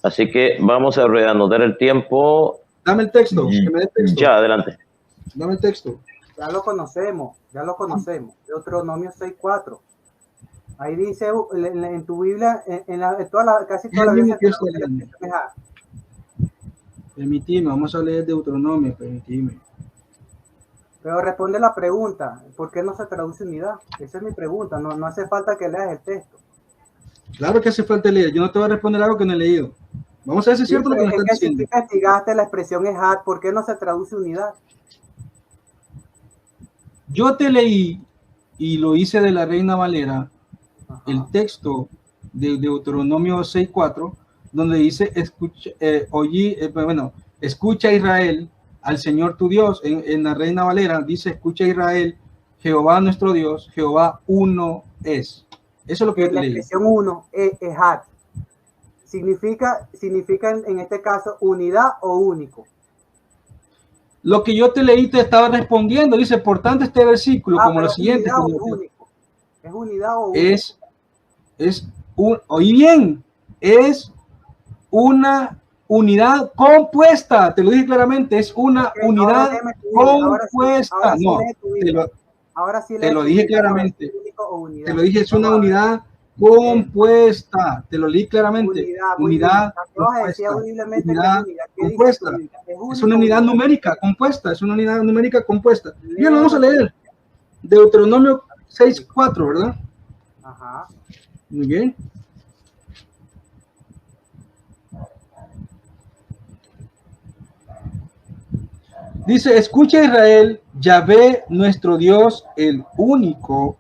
Así que vamos a reanudar el tiempo. Dame el texto, que me dé el texto. Ya, adelante. Dame el texto. Ya lo conocemos. Deuteronomio 6:4. Ahí dice en tu Biblia, casi toda la Biblia se traduce la expresión A. Permitime, vamos a leer Deuteronomio, permitime. Pero responde la pregunta, ¿por qué no se traduce unidad? Esa es mi pregunta, no hace falta que leas el texto. Claro que hace falta leer, yo no te voy a responder algo que no he leído. Vamos a ver si es cierto lo que me estás diciendo. Si castigaste la expresión EHAD, ¿por qué no se traduce unidad? Yo te leí, y lo hice de la Reina Valera, el texto de Deuteronomio 6:4, donde dice, escucha Israel al Señor tu Dios. En la Reina Valera dice, escucha Israel, Jehová nuestro Dios, Jehová uno es. Eso es lo que yo te la leí. expresión uno, EHAD, significa en este caso unidad o único. Lo que yo te leí te estaba respondiendo. Dice, por tanto, este versículo, como lo siguiente. Unidad o único. Es unidad o único. Oí bien, es una unidad compuesta. Te lo dije claramente, es una unidad compuesta. Te lo dije claramente. Te lo dije, es una unidad compuesta. Te lo leí claramente. Unidad compuesta. Es una unidad numérica compuesta. Es una unidad numérica compuesta. Bien, lo vamos a leer. Deuteronomio 6:4, ¿verdad? Ajá. Muy bien. Dice, escucha Israel, Yahvé, nuestro Dios, el único,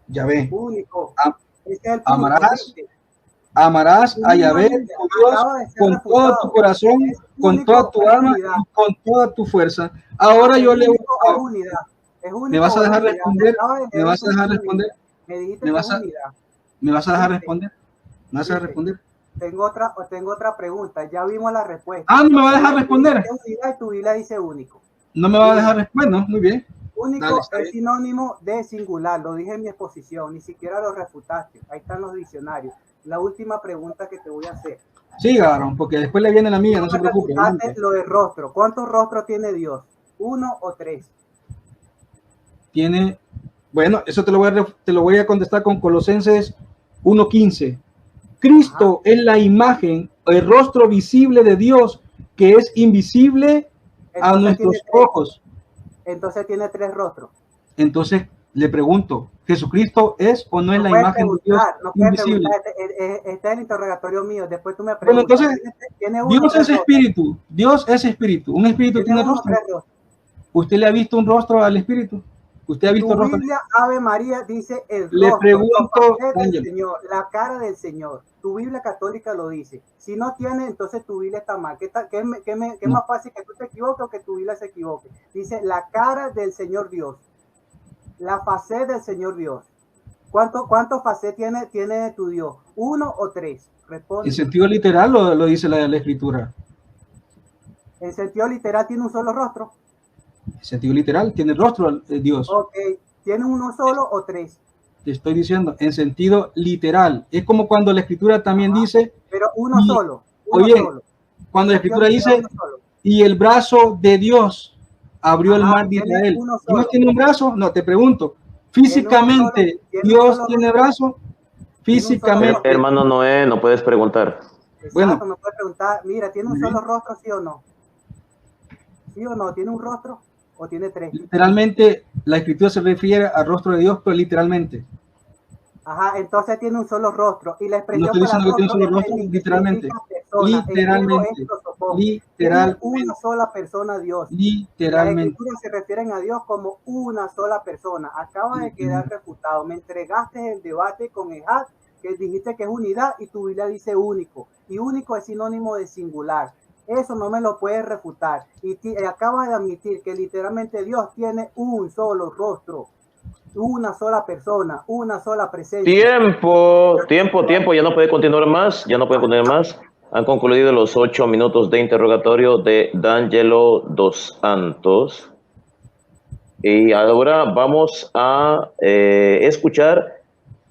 Yahvé. Único. Am- Ese es el punto, Amarás, gente. amarás a Yahvé, Unidad tu Dios, acaba de ser con todo tu refutado. corazón, Es con único, toda tu es alma unidad. y con toda tu fuerza. Ahora Es yo le... único, es unidad. Es único, ¿Me vas a es dejar unidad. responder? Acaba de ¿Me leer vas a eso dejar mismo, responder? me dijiste ¿Me que es vas a, unidad. ¿me vas a dejar ¿Viste? responder? ¿Me vas a ¿Viste? responder? Tengo otra pregunta. Ya vimos la respuesta. Ah, no me va a dejar Tú responder. dices unidad y tu Biblia dice único. No me va a Único. dejar responder, ¿no? Muy bien. Único Dale, está es bien. sinónimo de singular, lo dije en mi exposición, ni siquiera lo refutaste. Ahí están los diccionarios. La última pregunta que te voy a hacer. Siga, Aaron, porque después le viene la mía, no se preocupe. Refutaste lo de rostro. ¿Cuántos rostros tiene Dios? ¿1 o 3? Tiene, bueno, eso te lo voy a contestar con Colosenses 1:15. Cristo es la imagen, el rostro visible de Dios, que es invisible a Entonces nuestros tiene tres. ojos. Entonces tiene 3 rostros. Entonces le pregunto, ¿Jesucristo es o no es No la puedes imagen de Dios preguntar, no puedes invisible? preguntar. Este es el interrogatorio mío. Después tú me Bueno, preguntas. entonces, ¿Tiene uno o Dios tres es rostros? espíritu, Dios es espíritu, un espíritu ¿Tiene tiene uno o rostro. 3 rostros? ¿Usted le ha visto un rostro al espíritu? ¿Usted ha visto Tu rostro? Biblia, Ave María, dice el Le rostro, pregunto, del Ángel, Señor, la cara del Señor. Tu Biblia católica lo dice. Si no tiene, entonces tu Biblia está mal. ¿Qué es No. más fácil que tú te equivoques o que tu Biblia se equivoque? Dice la cara del Señor Dios. La facé del Señor Dios. ¿Cuánto facé tiene tu Dios? ¿1 o 3? Responde. en sentido literal lo dice la escritura. En sentido literal tiene un solo rostro. En sentido literal, tiene el rostro de Dios. Ok. ¿Tiene uno solo o 3? Te estoy diciendo, en sentido literal. Es como cuando la escritura también dice, Pero uno y, solo. Uno oye, solo. cuando la En sentido escritura literal, dice, uno solo. y el brazo de Dios abrió el Ajá, mar de tiene Israel. uno solo. ¿Dios tiene un brazo? No, te pregunto. Tiene Físicamente, tiene un ¿Dios solo tiene rostro. brazo? Físicamente. Hermano Noé, no puedes preguntar. Exacto, Bueno. me puede preguntar, mira, ¿tiene un solo rostro, sí o no? ¿Sí o no? ¿Tiene un rostro o tiene 3? Literalmente, la escritura se refiere al rostro de Dios, pero literalmente. Ajá, entonces tiene un solo rostro. Y la No expresión estoy para diciendo que tiene un rostro solo rostro, literalmente. significa persona. En griego Literalmente. es prosopón. Tiene Literalmente. una sola persona Dios. Las Literalmente. escrituras se refieren a Dios como una sola persona. Acaba de quedar refutado. Me entregaste el debate con Ejad, que dijiste que es unidad y tu Biblia dice único. Y único es sinónimo de singular. Eso no me lo puedes refutar. Y acaba de admitir que literalmente Dios tiene un solo rostro, una sola persona, una sola presencia. Tiempo, ya no puede continuar más, Han concluido los 8 minutos de interrogatorio de D'Angelo dos Santos. Y ahora vamos a escuchar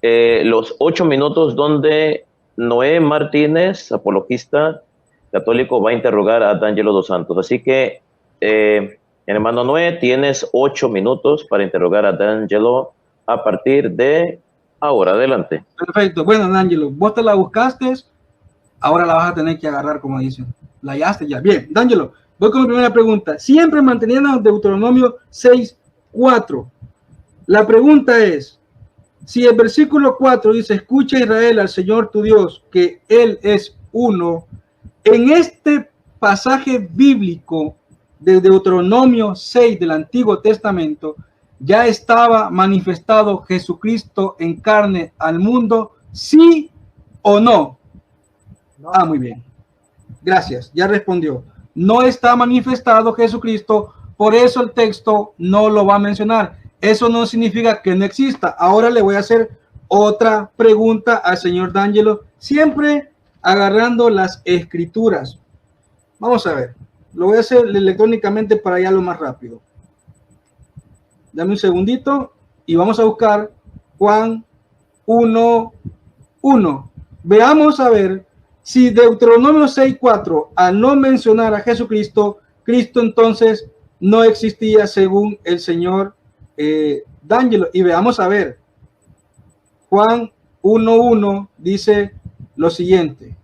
los 8 minutos donde Noé Martínez, apologista católico, va a interrogar a D'Angelo dos Santos. Así que, hermano Noé, tienes 8 minutos para interrogar a D'Angelo a partir de ahora. Adelante. Perfecto. Bueno, D'Angelo, vos te la buscaste, ahora la vas a tener que agarrar, como dicen. La hallaste ya. Bien, D'Angelo, voy con la primera pregunta. Siempre manteniendo Deuteronomio 6:4. La pregunta es, si el versículo 4 dice, escucha Israel al Señor tu Dios, que Él es uno, en este pasaje bíblico de Deuteronomio 6 del Antiguo Testamento, ya estaba manifestado Jesucristo en carne al mundo, ¿sí o no? No. Ah, muy bien. Gracias, ya respondió. No está manifestado Jesucristo, por eso el texto no lo va a mencionar. Eso no significa que no exista. Ahora le voy a hacer otra pregunta al señor D'Angelo, siempre agarrando las escrituras. Vamos a ver. Lo voy a hacer electrónicamente para allá lo más rápido. Dame un segundito y vamos a buscar Juan 1:1. Veamos a ver si Deuteronomio 6:4, al no mencionar a Jesucristo, Cristo entonces no existía según el señor D'Angelo. Y veamos a ver. Juan 1:1 dice lo siguiente.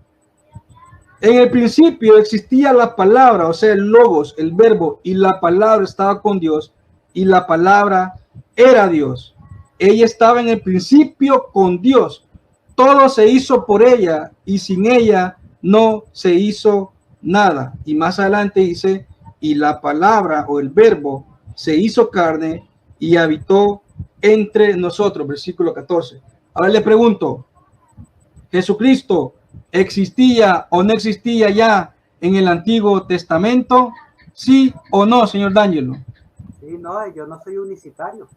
En el principio existía la palabra, o sea, el logos, el verbo, y la palabra estaba con Dios, y la palabra era Dios. Ella estaba en el principio con Dios. Todo se hizo por ella, y sin ella no se hizo nada. Y más adelante dice, y la palabra o el verbo se hizo carne y habitó entre nosotros, versículo 14. Ahora le pregunto, ¿Jesucristo existía o no existía ya en el Antiguo Testamento? ¿Sí o no, señor D'Angelo? Sí, no, yo no soy unicitario.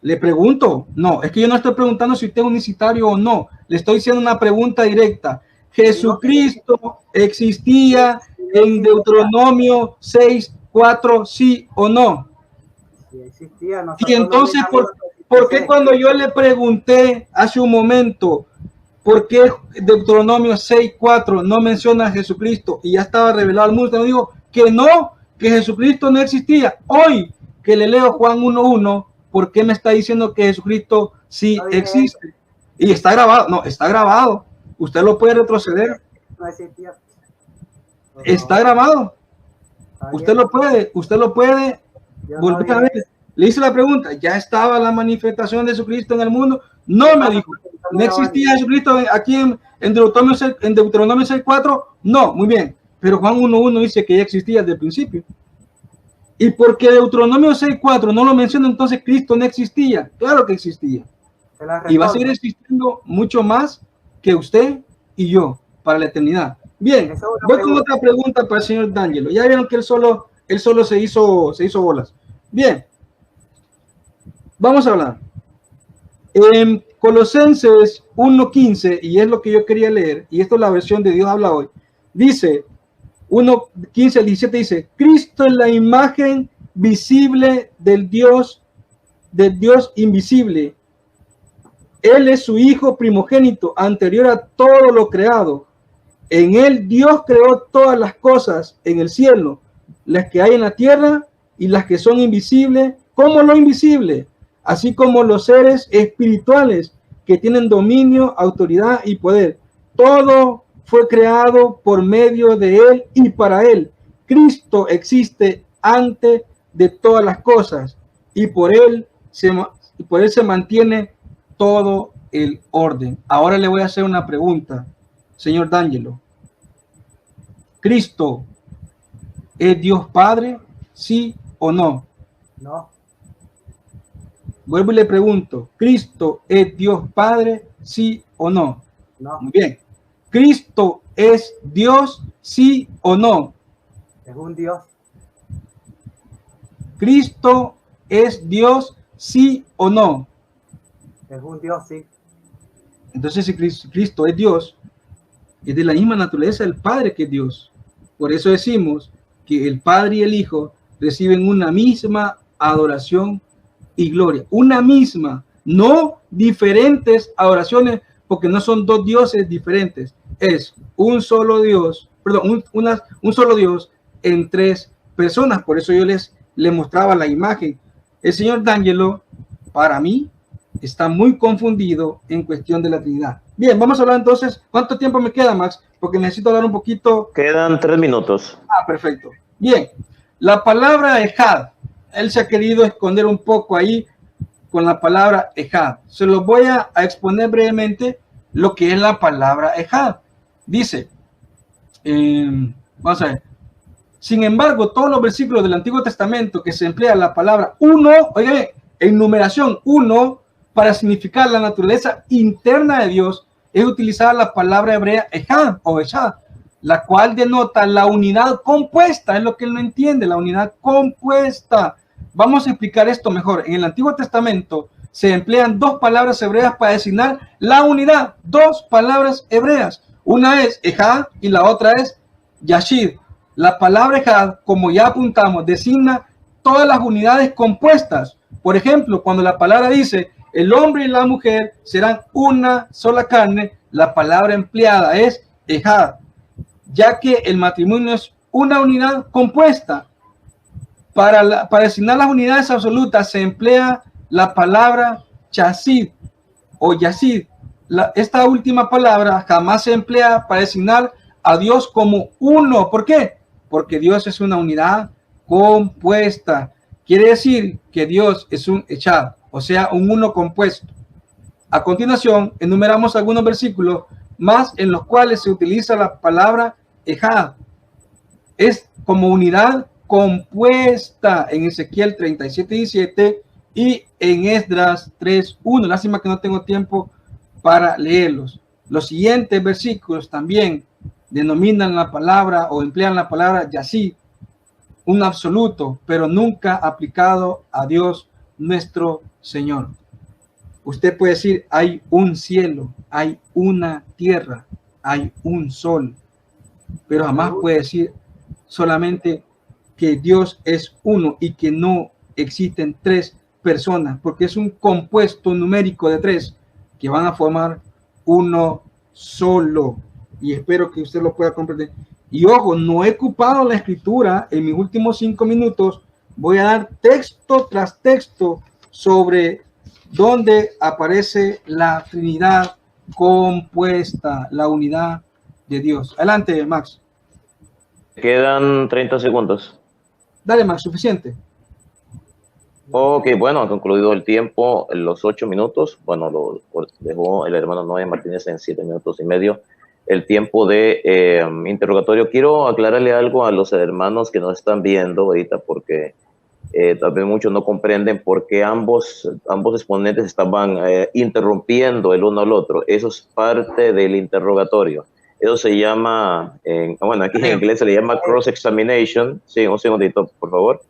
Le pregunto, no, es que yo no estoy preguntando si usted es unicitario o no, le estoy haciendo una pregunta directa. ¿Jesucristo existía en Deuteronomio 6:4, sí o no? Sí existía. Y entonces, ¿por qué cuando yo le pregunté hace un momento, ¿por qué Deuteronomio 6:4 no menciona a Jesucristo y ya estaba revelado al mundo? Usted me dijo que no, que Jesucristo no existía. Hoy que le leo Juan 1:1, ¿por qué me está diciendo que Jesucristo sí existe? Y está grabado, no, está grabado. Usted lo puede retroceder. No existía. Está grabado. Usted lo puede volver a ver. Le hice la pregunta, ¿ya estaba la manifestación de Jesucristo en el mundo? No, me dijo. ¿No existía Jesucristo aquí en Deuteronomio 6:4? No, muy bien. Pero Juan 1:1 dice que ya existía desde el principio. Y porque Deuteronomio 6:4 no lo menciona, entonces Cristo no existía. Claro que existía. Y va a seguir existiendo mucho más que usted y yo para la eternidad. Bien, voy con otra pregunta para el señor D'Angelo. Ya vieron que él solo se hizo bolas. Bien, vamos a hablar. En Colosenses 1:15, y es lo que yo quería leer, y esto es la versión de Dios habla hoy, dice 1:15 al 17, dice, Cristo es la imagen visible del Dios invisible. Él es su Hijo primogénito, anterior a todo lo creado. En él Dios creó todas las cosas en el cielo, las que hay en la tierra y las que son invisibles, como lo invisible, así como los seres espirituales que tienen dominio, autoridad y poder. Todo fue creado por medio de él y para él. Cristo existe antes de todas las cosas y por él se mantiene todo el orden. Ahora le voy a hacer una pregunta, señor D'Angelo. ¿Cristo es Dios Padre? ¿Sí o no? No. Vuelvo y le pregunto, ¿Cristo es Dios Padre? ¿Sí o no? No. Muy bien. ¿Cristo es Dios? ¿Sí o no? Es un Dios. ¿Cristo es Dios? ¿Sí o no? Es un Dios, sí. Entonces, si Cristo es Dios, es de la misma naturaleza del Padre que es Dios. Por eso decimos que el Padre y el Hijo reciben una misma adoración y gloria. Una misma, no diferentes adoraciones, porque no son dos dioses diferentes. Es un solo Dios, perdón, un solo Dios en tres personas. Por eso yo les mostraba la imagen. El señor D'Angelo, para mí, está muy confundido en cuestión de la Trinidad. Bien, vamos a hablar entonces. ¿Cuánto tiempo me queda, Max? Porque necesito hablar un poquito. Quedan 3 minutos. Ah, perfecto. Bien, la palabra ejad, él se ha querido esconder un poco ahí con la palabra ejad. Se los voy a exponer brevemente lo que es la palabra ejad. Dice, vamos a ver. Sin embargo, todos los versículos del Antiguo Testamento que se emplea la palabra uno, oye, en numeración uno, para significar la naturaleza interna de Dios, es utilizada la palabra hebrea ejad o eshad, la cual denota la unidad compuesta. Es lo que él no entiende, la unidad compuesta. Vamos a explicar esto mejor. En el Antiguo Testamento se emplean dos palabras hebreas para designar la unidad. Dos palabras hebreas. Una es ejad y la otra es yashid. La palabra ejad, como ya apuntamos, designa todas las unidades compuestas. Por ejemplo, cuando la palabra dice el hombre y la mujer serán una sola carne, la palabra empleada es ejad, ya que el matrimonio es una unidad compuesta. Para designar las unidades absolutas se emplea la palabra chassid o yasid. Esta última palabra jamás se emplea para designar a Dios como uno. ¿Por qué? Porque Dios es una unidad compuesta. Quiere decir que Dios es un echad, o sea, un uno compuesto. A continuación, enumeramos algunos versículos más en los cuales se utiliza la palabra ejad. Es como unidad compuesta en Ezequiel 37:17 y en Esdras 3:1. Lástima que no tengo tiempo para leerlos. Los siguientes versículos también denominan la palabra o emplean la palabra yasí, un absoluto, pero nunca aplicado a Dios nuestro Señor. Usted puede decir, hay un cielo, hay una tierra, hay un sol, pero jamás puede decir solamente que Dios es uno y que no existen tres personas, porque es un compuesto numérico de tres que van a formar uno solo. Y espero que usted lo pueda comprender. Y ojo, no he ocupado la escritura en mis últimos 5 minutos. Voy a dar texto tras texto sobre dónde aparece la Trinidad compuesta, la unidad de Dios. Adelante, Max. Quedan 30 segundos. Dale, Max, suficiente. Ok, bueno, ha concluido el tiempo, los 8 minutos. Bueno, lo dejó el hermano Noé Martínez en 7 minutos y medio. El tiempo de interrogatorio. Quiero aclararle algo a los hermanos que nos están viendo ahorita, porque tal vez muchos no comprenden por qué ambos exponentes estaban interrumpiendo el uno al otro. Eso es parte del interrogatorio. Eso se llama, bueno, aquí en inglés se le llama cross-examination. Sí, un segundito, por favor.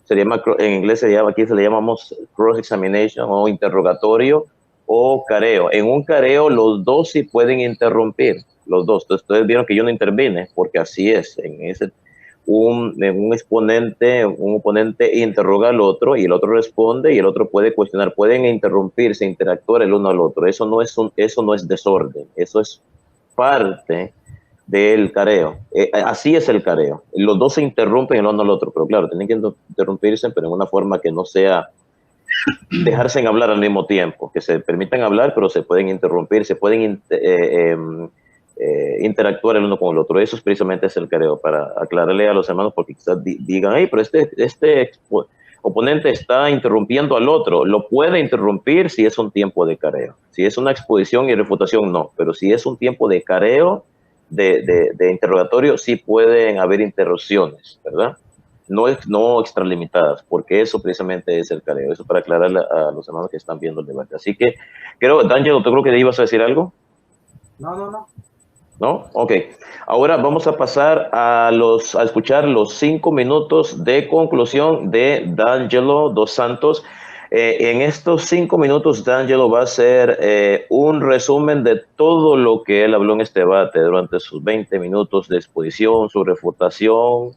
Se llama, en inglés se llama, aquí se le llamamos cross-examination o interrogatorio o careo. En un careo los dos sí pueden interrumpir, los dos. Entonces ustedes vieron que yo no intervine, porque así es. En ese, un oponente interroga al otro y el otro responde y el otro puede cuestionar. Pueden interrumpirse, interactuar el uno al otro. Eso no es desorden, eso es parte del careo. Así es el careo. Los dos se interrumpen el uno al otro, pero claro, tienen que interrumpirse, pero en una forma que no sea dejarse en hablar al mismo tiempo, que se permitan hablar, pero se pueden interrumpir, se pueden interactuar el uno con el otro. Eso es precisamente el careo, para aclararle a los hermanos, porque quizás digan, hey, pero este oponente está interrumpiendo al otro. Lo puede interrumpir si es un tiempo de careo. Si es una exposición y refutación, no. Pero si es un tiempo de careo, de interrogatorio, sí pueden haber interrupciones, ¿verdad? No extralimitadas, porque eso precisamente es el careo. Eso para aclararle a los hermanos que están viendo el debate. Así que, D'Angelo, ¿tú creo que ibas a decir algo? No. ¿No? Ok. Ahora vamos a pasar a escuchar los 5 minutos de conclusión de D'Angelo dos Santos. En estos 5 minutos, D'Angelo va a hacer un resumen de todo lo que él habló en este debate durante sus 20 minutos de exposición, su refutación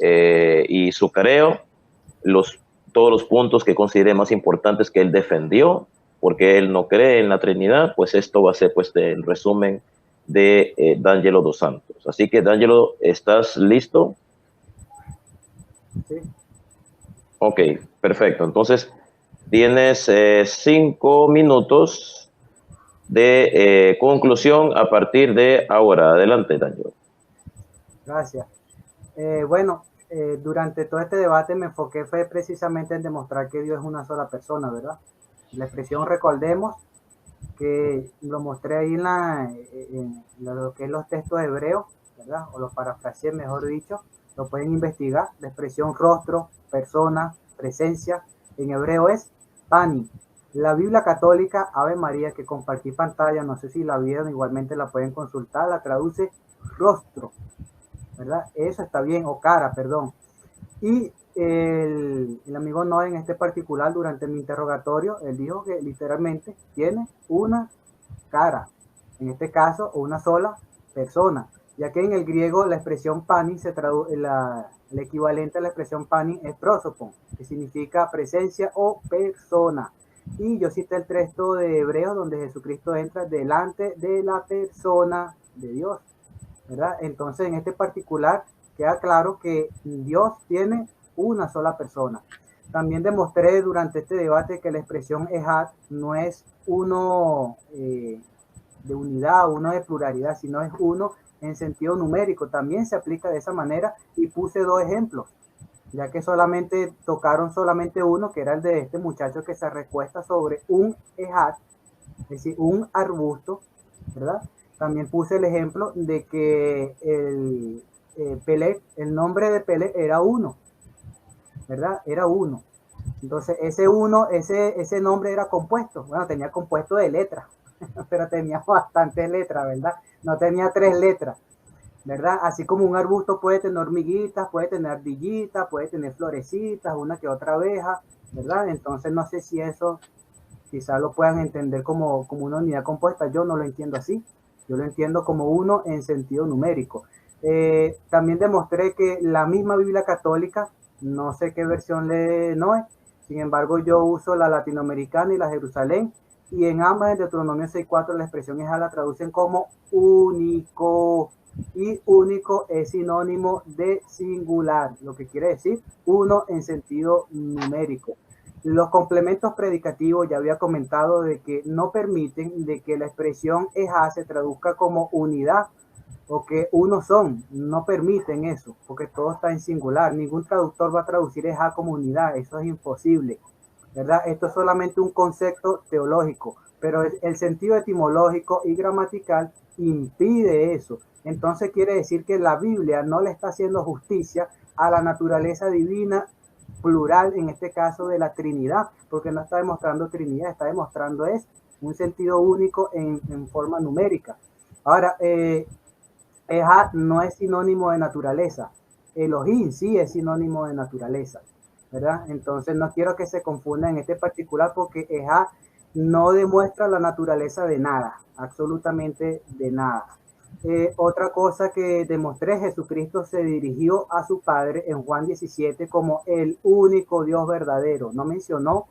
y su careo, todos los puntos que considere más importantes que él defendió, porque él no cree en la Trinidad. Pues esto va a ser pues el resumen de D'Angelo dos Santos. Así que, D'Angelo, ¿estás listo? Sí. Ok, perfecto. Entonces, tienes 5 minutos de conclusión a partir de ahora. Adelante, D'Angelo. Gracias. Bueno, durante todo este debate me enfoqué fue precisamente en demostrar que Dios es una sola persona, ¿verdad? La expresión recordemos, que lo mostré ahí en lo que es los textos hebreos, ¿verdad? O los parafraseé, mejor dicho, lo pueden investigar. La expresión rostro, persona, presencia, en hebreo es pani. La Biblia católica, Ave María, que compartí pantalla, no sé si la vieron, igualmente la pueden consultar, la traduce rostro, ¿verdad? Eso está bien, o cara, perdón. Y el amigo Noé en este particular, durante mi interrogatorio, él dijo que literalmente tiene una cara, en este caso una sola persona, ya que en el griego la expresión pani se traduce, el equivalente a la expresión pani es prosopon, que significa presencia o persona. Y yo cité el texto de Hebreos donde Jesucristo entra delante de la persona de Dios, ¿verdad? Entonces en este particular queda claro que Dios tiene una sola persona. También demostré durante este debate que la expresión Ejad no es uno de unidad, uno de pluralidad, sino es uno en sentido numérico. También se aplica de esa manera y puse 2 ejemplos, ya que tocaron solamente uno, que era el de este muchacho que se recuesta sobre un Ejad, es decir, un arbusto, ¿verdad? También puse el ejemplo de que el nombre de Peleg era uno, ¿verdad? Era uno. Entonces, ese uno, ese nombre era compuesto. Bueno, tenía compuesto de letras, pero tenía bastantes letras, ¿verdad? No tenía 3 letras, ¿verdad? Así como un arbusto puede tener hormiguitas, puede tener ardillitas, puede tener florecitas, una que otra abeja, ¿verdad? Entonces, no sé si eso quizás lo puedan entender como una unidad compuesta. Yo no lo entiendo así. Yo lo entiendo como uno en sentido numérico. También demostré que la misma Biblia católica, no sé qué versión lee Noé, sin embargo yo uso la latinoamericana y la Jerusalén, y en ambas, en Deuteronomio 6.4, la expresión esa la traducen como único, y único es sinónimo de singular, lo que quiere decir uno en sentido numérico. Los complementos predicativos, ya había comentado de que no permiten de que la expresión EJA se traduzca como unidad o que uno son, no permiten eso, porque todo está en singular. Ningún traductor va a traducir EJA como unidad, eso es imposible, ¿verdad? Esto es solamente un concepto teológico, pero el sentido etimológico y gramatical impide eso. Entonces quiere decir que la Biblia no le está haciendo justicia a la naturaleza divina plural, en este caso de la Trinidad, porque no está demostrando Trinidad, está demostrando es un sentido único en forma numérica. Ahora, Eja no es sinónimo de naturaleza, Elohim sí es sinónimo de naturaleza, ¿verdad? Entonces no quiero que se confunda en este particular porque Eja no demuestra la naturaleza de nada, absolutamente de nada. Otra cosa que demostré, Jesucristo se dirigió a su Padre en Juan 17 como el único Dios verdadero. No mencionó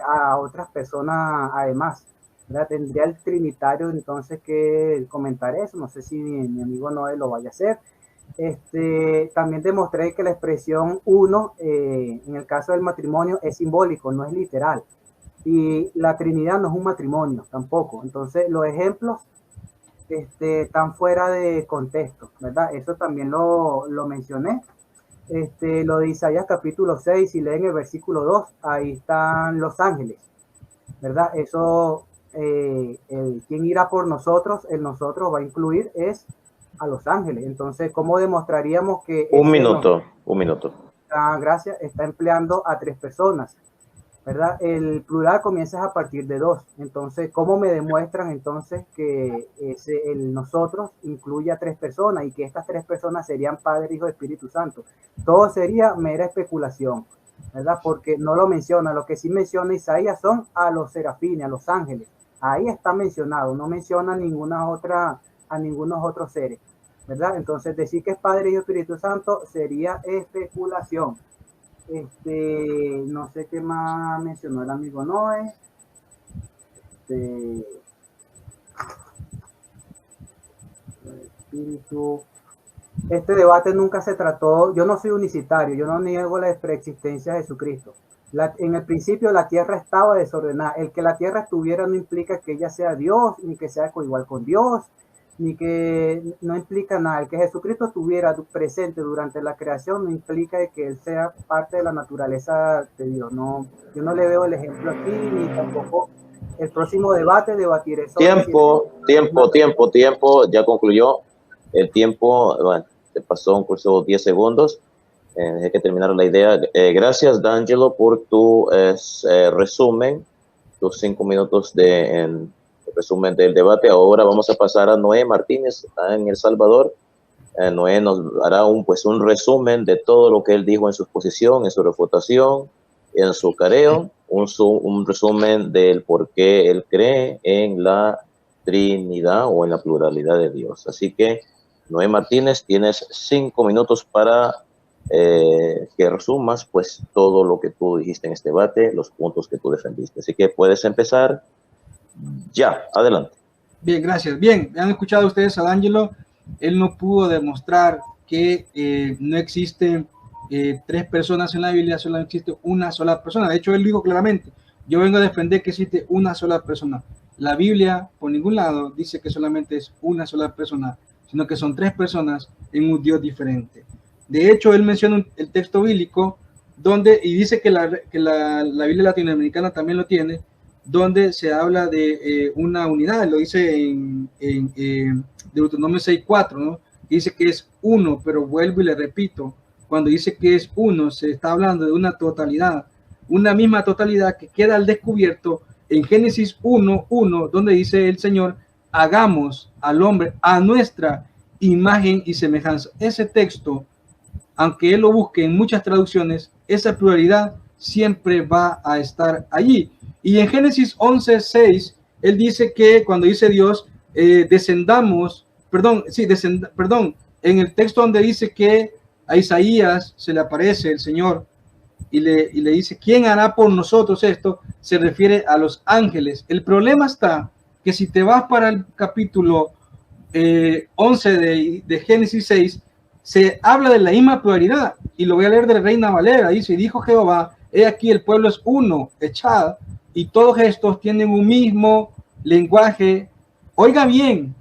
a otras personas además, ¿verdad? Tendría el trinitario entonces que comentar eso. No sé si mi amigo Noé lo vaya a hacer. También demostré que la expresión uno, en el caso del matrimonio, es simbólico, no es literal. Y la Trinidad no es un matrimonio tampoco. Entonces los ejemplos están fuera de contexto, ¿verdad? Eso también lo mencioné. Lo de Isaías capítulo 6, si leen el versículo 2, ahí están los ángeles, ¿verdad? Eso, quien irá por nosotros, el nosotros va a incluir es a los ángeles. Entonces, ¿cómo demostraríamos que un minuto? Gracias, está empleando a 3 personas? ¿Verdad? El plural comienza a partir de 2. Entonces, ¿cómo me demuestran entonces que el nosotros incluye a 3 personas y que estas 3 personas serían Padre, Hijo y Espíritu Santo? Todo sería mera especulación, ¿verdad? Porque no lo menciona. Lo que sí menciona Isaías son a los serafines, a los ángeles. Ahí está mencionado, no menciona a ningunos otros seres, ¿verdad? Entonces, decir que es Padre, Hijo y Espíritu Santo sería especulación. No sé qué más mencionó el amigo Noé. Espíritu. Este debate nunca se trató. Yo no soy unicitario, yo no niego la preexistencia de Jesucristo. En el principio la tierra estaba desordenada. El que la tierra estuviera no implica que ella sea Dios, ni que sea coigual con Dios, ni que no implica nada. El que Jesucristo estuviera presente durante la creación no implica que él sea parte de la naturaleza de Dios. No, yo no le veo el ejemplo aquí, ni tampoco el próximo debate debatiré sobre tiempo, ya concluyó el tiempo. Bueno, te pasó un curso 10 segundos. Hay que terminar la idea. Gracias, D'Angelo, por tu resumen, tus 5 minutos de resumen del debate. Ahora vamos a pasar a Noé Martínez en El Salvador. Noé nos hará un resumen de todo lo que él dijo en su exposición, en su refutación, en su careo, un resumen del por qué él cree en la Trinidad o en la pluralidad de Dios. Así que, Noé Martínez, tienes 5 minutos para que resumas pues todo lo que tú dijiste en este debate, los puntos que tú defendiste. Así que puedes empezar ya. Adelante. Bien, gracias. Bien, han escuchado ustedes a D'Angelo. Él no pudo demostrar que no existen 3 personas en la Biblia, solo existe una sola persona. De hecho, él dijo claramente, yo vengo a defender que existe una sola persona. La Biblia, por ningún lado, dice que solamente es una sola persona, sino que son 3 personas en un Dios diferente. De hecho, él menciona el texto bíblico donde, y dice que la Biblia latinoamericana también lo tiene, donde se habla de una unidad, lo dice en Deuteronomio 6.4, ¿no? Dice que es uno, pero vuelvo y le repito, cuando dice que es uno, se está hablando de una totalidad, una misma totalidad que queda al descubierto en Génesis 1:1, donde dice el Señor, hagamos al hombre a nuestra imagen y semejanza. Ese texto, aunque él lo busque en muchas traducciones, esa pluralidad siempre va a estar allí. Y en Génesis 11:6, él dice que cuando dice Dios, descendamos, en el texto donde dice que a Isaías se le aparece el Señor y le dice, ¿quién hará por nosotros esto? Se refiere a los ángeles. El problema está que si te vas para el capítulo 11 de Génesis 6, se habla de la misma pluralidad, y lo voy a leer de la Reina Valera. Dice, y dijo Jehová, he aquí el pueblo es uno, echad, y todos estos tienen un mismo lenguaje. Oiga bien,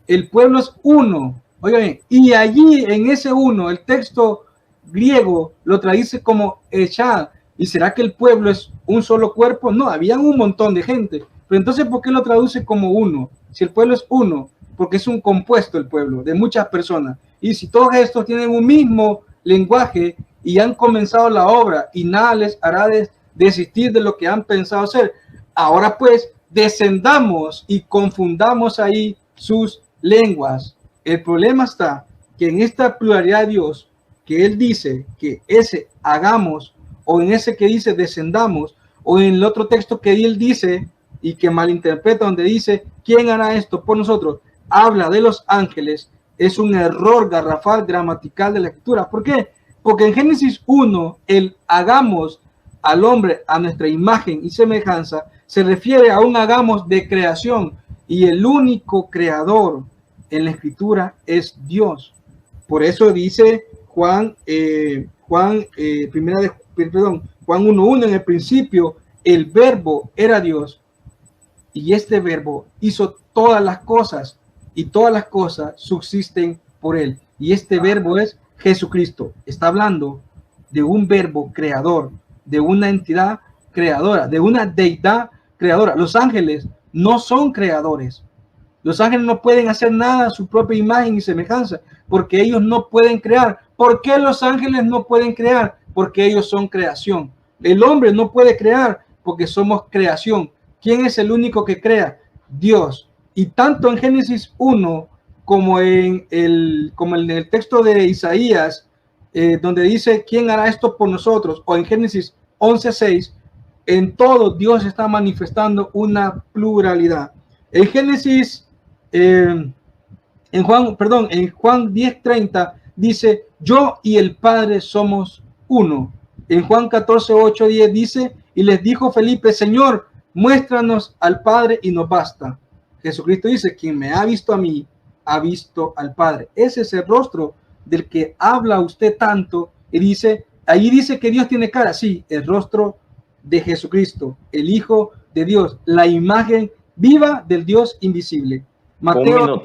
el pueblo es uno, oiga bien, y allí en ese uno, el texto griego lo traduce como echad. ¿Y será que el pueblo es un solo cuerpo? No, habían un montón de gente. Pero entonces, ¿por qué lo traduce como uno? Si el pueblo es uno, porque es un compuesto el pueblo de muchas personas. Y si todos estos tienen un mismo lenguaje y han comenzado la obra y nada les hará desistir de lo que han pensado hacer. Ahora pues, descendamos y confundamos ahí sus lenguas. El problema está que en esta pluralidad de Dios, que él dice que ese hagamos, o en ese que dice descendamos, o en el otro texto que él dice y que malinterpreta donde dice ¿quién hará esto por nosotros? Habla de los ángeles. Es un error garrafal gramatical de la escritura. ¿Por qué? Porque en Génesis 1 el hagamos al hombre a nuestra imagen y semejanza se refiere a un hagamos de creación, y el único creador en la escritura es Dios. Por eso dice Juan 1:1, en el principio el verbo era Dios, y este verbo hizo todas las cosas, y todas las cosas subsisten por él, y este verbo es Jesucristo. Está hablando de un verbo creador, de una entidad creadora, de una deidad creadora. Los ángeles no son creadores. Los ángeles no pueden hacer nada a su propia imagen y semejanza, porque ellos no pueden crear. ¿Por qué los ángeles no pueden crear? Porque ellos son creación. El hombre no puede crear porque somos creación. ¿Quién es el único que crea? Dios. Y tanto en Génesis 1 como en el texto de Isaías, donde dice ¿quién hará esto por nosotros? O en Génesis 11:6, en todo Dios está manifestando una pluralidad. En Génesis, en Juan 10:30 dice yo y el Padre somos uno. En Juan 14:8-10 dice, y les dijo Felipe, Señor, muéstranos al Padre y nos basta. Jesucristo dice, quien me ha visto a mí, ha visto al Padre. Ese es el rostro del que habla usted tanto, y dice, ahí dice que Dios tiene cara, sí, el rostro de Jesucristo, el Hijo de Dios, la imagen viva del Dios invisible. Mateo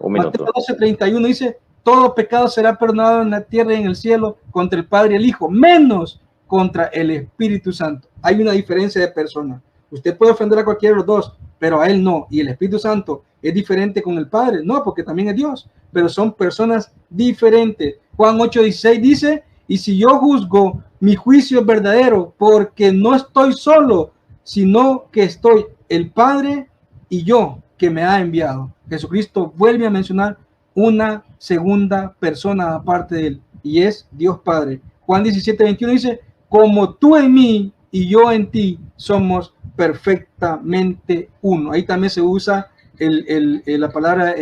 12:31 dice, todo pecado será perdonado en la tierra y en el cielo contra el Padre y el Hijo, menos contra el Espíritu Santo. Hay una diferencia de persona. Usted puede ofender a cualquiera de los dos, pero a él no. Y el Espíritu Santo es diferente con el Padre, no, porque también es Dios, pero son personas diferentes. Juan 8:16 dice, y si yo juzgo, mi juicio es verdadero, porque no estoy solo, sino que estoy el Padre y yo que me ha enviado. Jesucristo vuelve a mencionar una segunda persona aparte de él, y es Dios Padre. Juan 17:21 dice, como tú en mí y yo en ti somos perfectamente uno. Ahí también se usa la palabra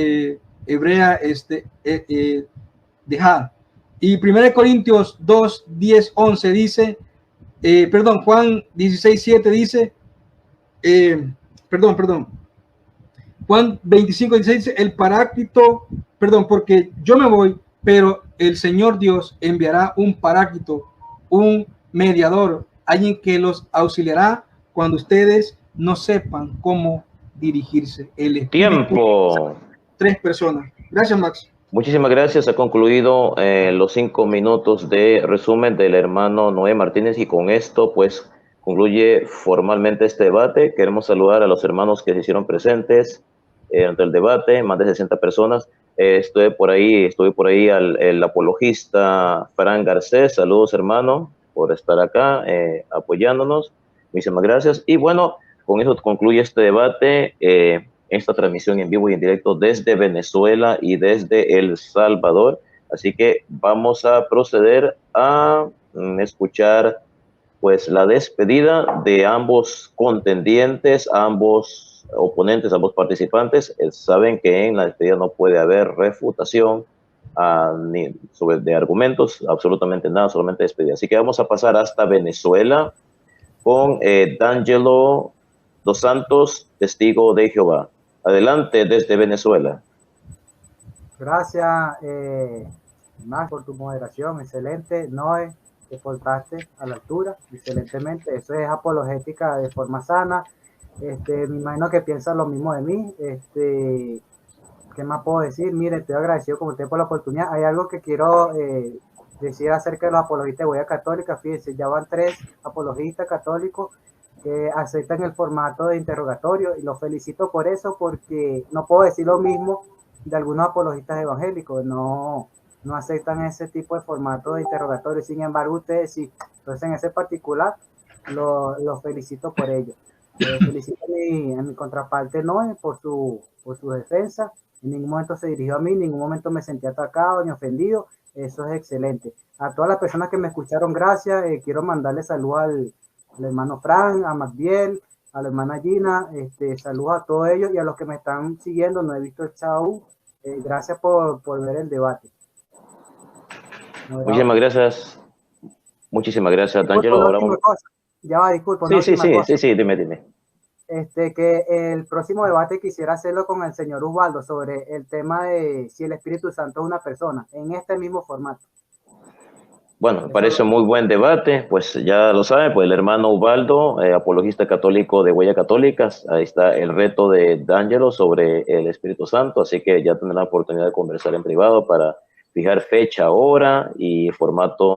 hebrea dejar. Y 1 Corintios 2:10-11 dice, Juan 16:7 dice, Juan 25:16 dice, el paráclito, porque yo me voy, pero el Señor Dios enviará un paráclito, un mediador, alguien que los auxiliará cuando ustedes no sepan cómo dirigirse. El Espíritu. Tiempo. 3 personas. Gracias, Max. Muchísimas gracias. Ha concluido los 5 minutos de resumen del hermano Noé Martínez, y con esto pues concluye formalmente este debate. Queremos saludar a los hermanos que se hicieron presentes durante el debate, más de 60 personas. Estuve por ahí el apologista Fran Garcés. Saludos, hermano, por estar acá apoyándonos. Muchísimas gracias. Y bueno, con eso concluye este debate, esta transmisión en vivo y en directo desde Venezuela y desde El Salvador. Así que vamos a proceder a escuchar pues la despedida de ambos contendientes, ambos oponentes, ambos participantes. Saben que en la despedida no puede haber refutación ni de argumentos, absolutamente nada, solamente despedida. Así que vamos a pasar hasta Venezuela con D'Angelo Dos Santos, testigo de Jehová. Adelante desde Venezuela. Gracias, Max, por tu moderación. Excelente. Noé, te portaste a la altura, excelentemente. Eso es apologética de forma sana. Me imagino que piensas lo mismo de mí. ¿Qué más puedo decir? Mire, estoy agradecido con usted por la oportunidad. Hay algo que quiero decir acerca de los apologistas de huella católica. Fíjense, ya van 3 apologistas católicos que aceptan el formato de interrogatorio y los felicito por eso, porque no puedo decir lo mismo de algunos apologistas evangélicos. No aceptan ese tipo de formato de interrogatorio. Sin embargo, ustedes sí. Entonces, en ese particular, los felicito por ello. Felicito a mi contraparte Noé por su defensa. En ningún momento se dirigió a mí, en ningún momento me sentí atacado ni ofendido. Eso es excelente. A todas las personas que me escucharon, gracias. Quiero mandarle saludos al hermano Fran, a Magdiel, a la hermana Gina. Saludos a todos ellos y a los que me están siguiendo. No he visto el chau. Gracias por ver el debate. Muchísimas gracias. Muchísimas gracias, D'Angelo. Ahora ya va, disculpa. Sí, dime. Que el próximo debate quisiera hacerlo con el señor Osvaldo sobre el tema de si el Espíritu Santo es una persona, en este mismo formato. Bueno, me parece un muy buen debate, pues ya lo saben, pues el hermano Ubaldo, apologista católico de Huella Católica, ahí está el reto de D'Angelo sobre el Espíritu Santo, así que ya tendrán la oportunidad de conversar en privado para fijar fecha, hora y formato